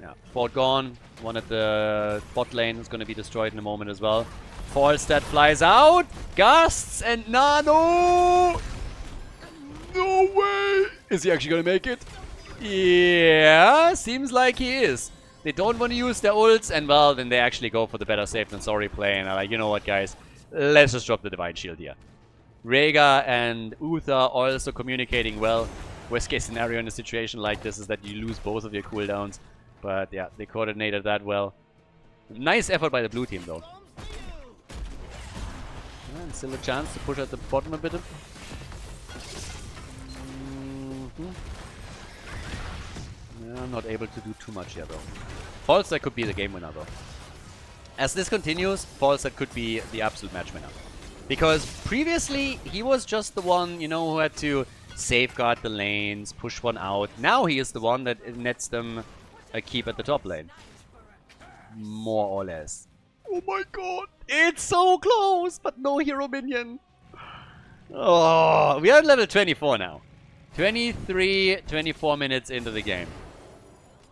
Yeah, fort gone. One at the bot lane is going to be destroyed in a moment as well. Falstad flies out. Gusts and Nano! No way! Is he actually going to make it? Yeah, seems like he is. They don't want to use their ults, and well, then they actually go for the better safe than sorry play, and are like, you know what, guys? Let's just drop the Divine Shield here. Rhaegar and Uther also communicating well. Worst case scenario in a situation like this is that you lose both of your cooldowns. But yeah, they coordinated that well. Nice effort by the blue team though. And still a chance to push at the bottom a bit. Yeah, not able to do too much here though. Falstad could be the game winner though. As this continues, Falstad could be the absolute match winner. Because previously, he was just the one, you know, who had to safeguard the lanes, push one out. Now he is the one that nets them a keep at the top lane. More or less. Oh my god, it's so close, but no hero minion. Oh, we are at level 24 now. 23, 24 minutes into the game.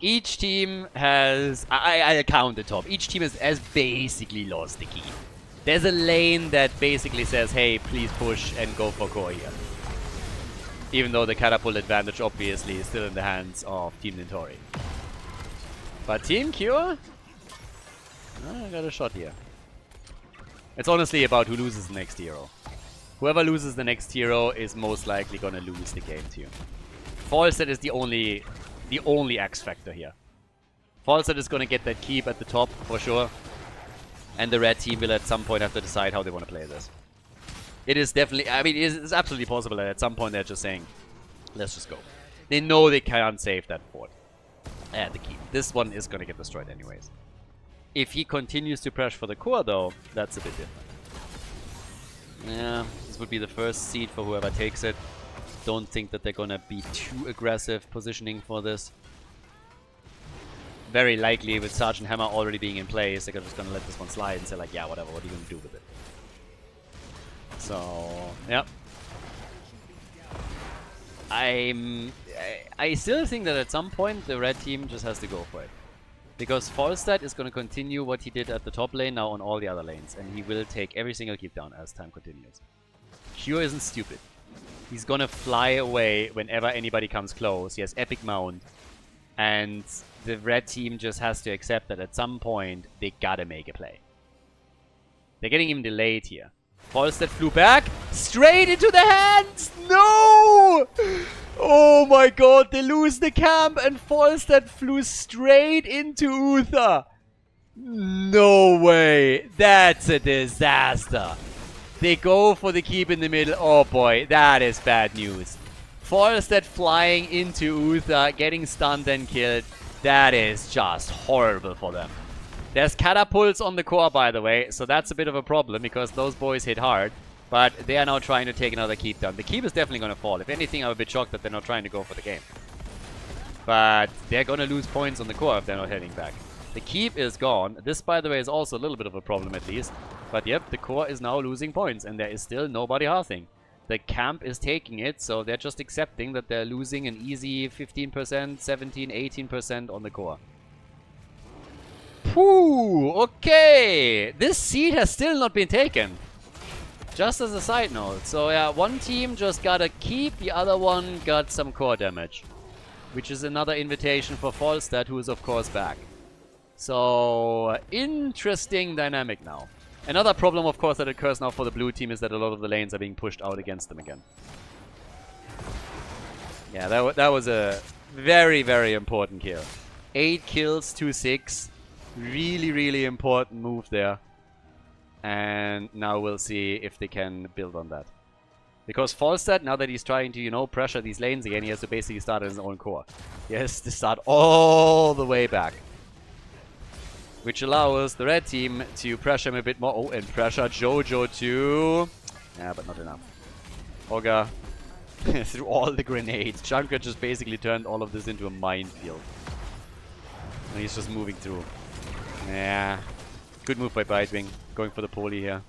Each team has, I count the top, each team has basically lost the key. There's a lane that basically says, hey, please push and go for core here. Even though the catapult advantage obviously is still in the hands of Team Nintorii. But Team Kure? I got a shot here. It's honestly about who loses the next hero. Whoever loses the next hero is most likely gonna lose the game to you. Falstad is the only X factor here. Falstad is gonna get that keep at the top for sure. And the red team will at some point have to decide how they want to play this. It is definitely, I mean, it's absolutely possible that at some point they're just saying, let's just go. They know they can't save that fort. And the keep. This one is gonna get destroyed anyways. If he continues to press for the core though, that's a bit different. Yeah, this would be the first seed for whoever takes it. Don't think that they're gonna be too aggressive positioning for this. Very likely with Sergeant Hammer already being in place, they're just gonna let this one slide and say like, yeah, whatever, what are you gonna do with it? So, yeah. I still think that at some point the red team just has to go for it. Because Falstad is going to continue what he did at the top lane now on all the other lanes. And he will take every single keep down as time continues. Kure isn't stupid. He's going to fly away whenever anybody comes close. He has epic mount. And the red team just has to accept that at some point they gotta make a play. They're getting him delayed here. Falstad flew back. Straight into the hands! No! Oh my god, they lose the camp and Falstad flew straight into Uther. No way. That's a disaster. They go for the keep in the middle. Oh boy, that is bad news. Falstad flying into Uther, getting stunned and killed. That is just horrible for them. There's catapults on the core, by the way, so that's a bit of a problem because those boys hit hard. But they are now trying to take another keep down. The keep is definitely going to fall. If anything, I'm a bit shocked that they're not trying to go for the game. But they're going to lose points on the core if they're not heading back. The keep is gone. This, by the way, is also a little bit of a problem at least. But yep, the core is now losing points and there is still nobody hearthing. The camp is taking it, so they're just accepting that they're losing an easy 15%, 17, 18% on the core. Whew, okay. This seed has still not been taken. Just as a side note. So yeah, one team just got a keep, the other one got some core damage. Which is another invitation for Falstad, who is of course back. So, interesting dynamic now. Another problem of course that occurs now for the blue team is that a lot of the lanes are being pushed out against them again. Yeah, that was a very, very important kill. 8 kills to 6. Really, really important move there. And now we'll see if they can build on that. Because Falstad, now that he's trying to, you know, pressure these lanes again, he has to basically start in his own core. He has to start all the way back. Which allows the red team to pressure him a bit more. Oh, and pressure Jojo too. Yeah, but not enough. Ogre threw all the grenades. Junkrat just basically turned all of this into a minefield. And he's just moving through. Yeah. Good move by Bitewing. Going for the poly here.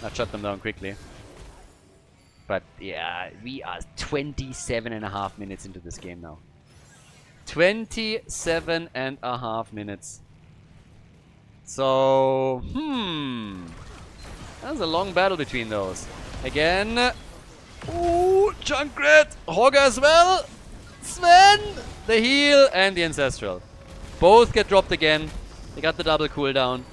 I'll shut them down quickly. But yeah, we are 27.5 minutes into this game now. 27.5 minutes. So, that was a long battle between those. Again. Ooh, Junkrat. Hogger as well. Sven. The heal and the Ancestral. Both get dropped again. They got the double cooldown.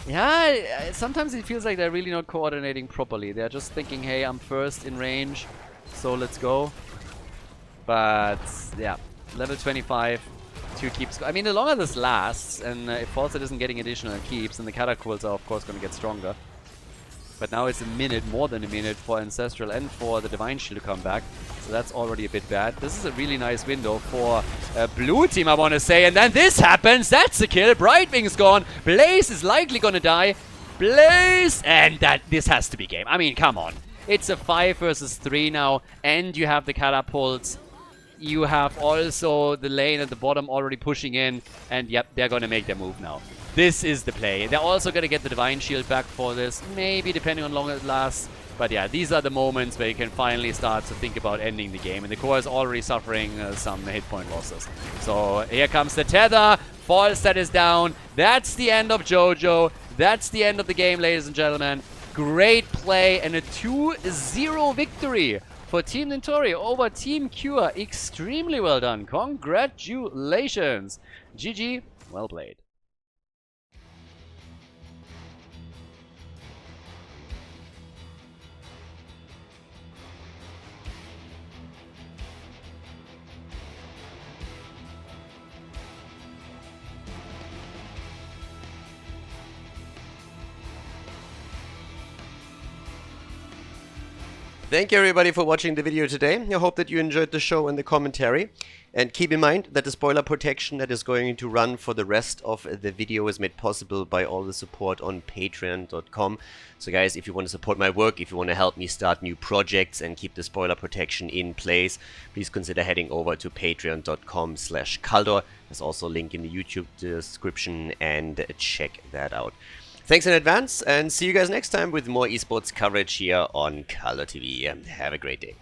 Yeah, sometimes it feels like they're really not coordinating properly. They're just thinking, hey, I'm first in range, so let's go. But yeah, level 25 to keep. I mean, the longer this lasts, and if Falset isn't getting additional keeps, and the catapults are of course going to get stronger. But now it's a minute, more than a minute, for Ancestral and for the Divine Shield to come back. So that's already a bit bad. This is a really nice window for blue team, I want to say. And then this happens. That's the kill. Brightwing's gone. Blaze is likely going to die. Blaze! And this has to be game. I mean, come on. It's a 5 versus 3 now. And you have the catapults. You have also the lane at the bottom already pushing in. And yep, they're going to make their move now. This is the play. They're also going to get the Divine Shield back for this. Maybe, depending on how long it lasts. But yeah, these are the moments where you can finally start to think about ending the game. And the core is already suffering some hit point losses. So here comes the tether. Falstad is down. That's the end of JoJo. That's the end of the game, ladies and gentlemen. Great play and a 2-0 victory for Team Nintorii over Team Kure. Extremely well done. Congratulations. GG. Well played. Thank you everybody for watching the video today. I hope that you enjoyed the show and the commentary. And keep in mind that the spoiler protection that is going to run for the rest of the video is made possible by all the support on patreon.com. So guys, if you want to support my work, if you want to help me start new projects and keep the spoiler protection in place, please consider heading over to patreon.com/Khaldor. There's also a link in the YouTube description, and check that out. Thanks in advance, and see you guys next time with more esports coverage here on Khaldor TV. Have a great day.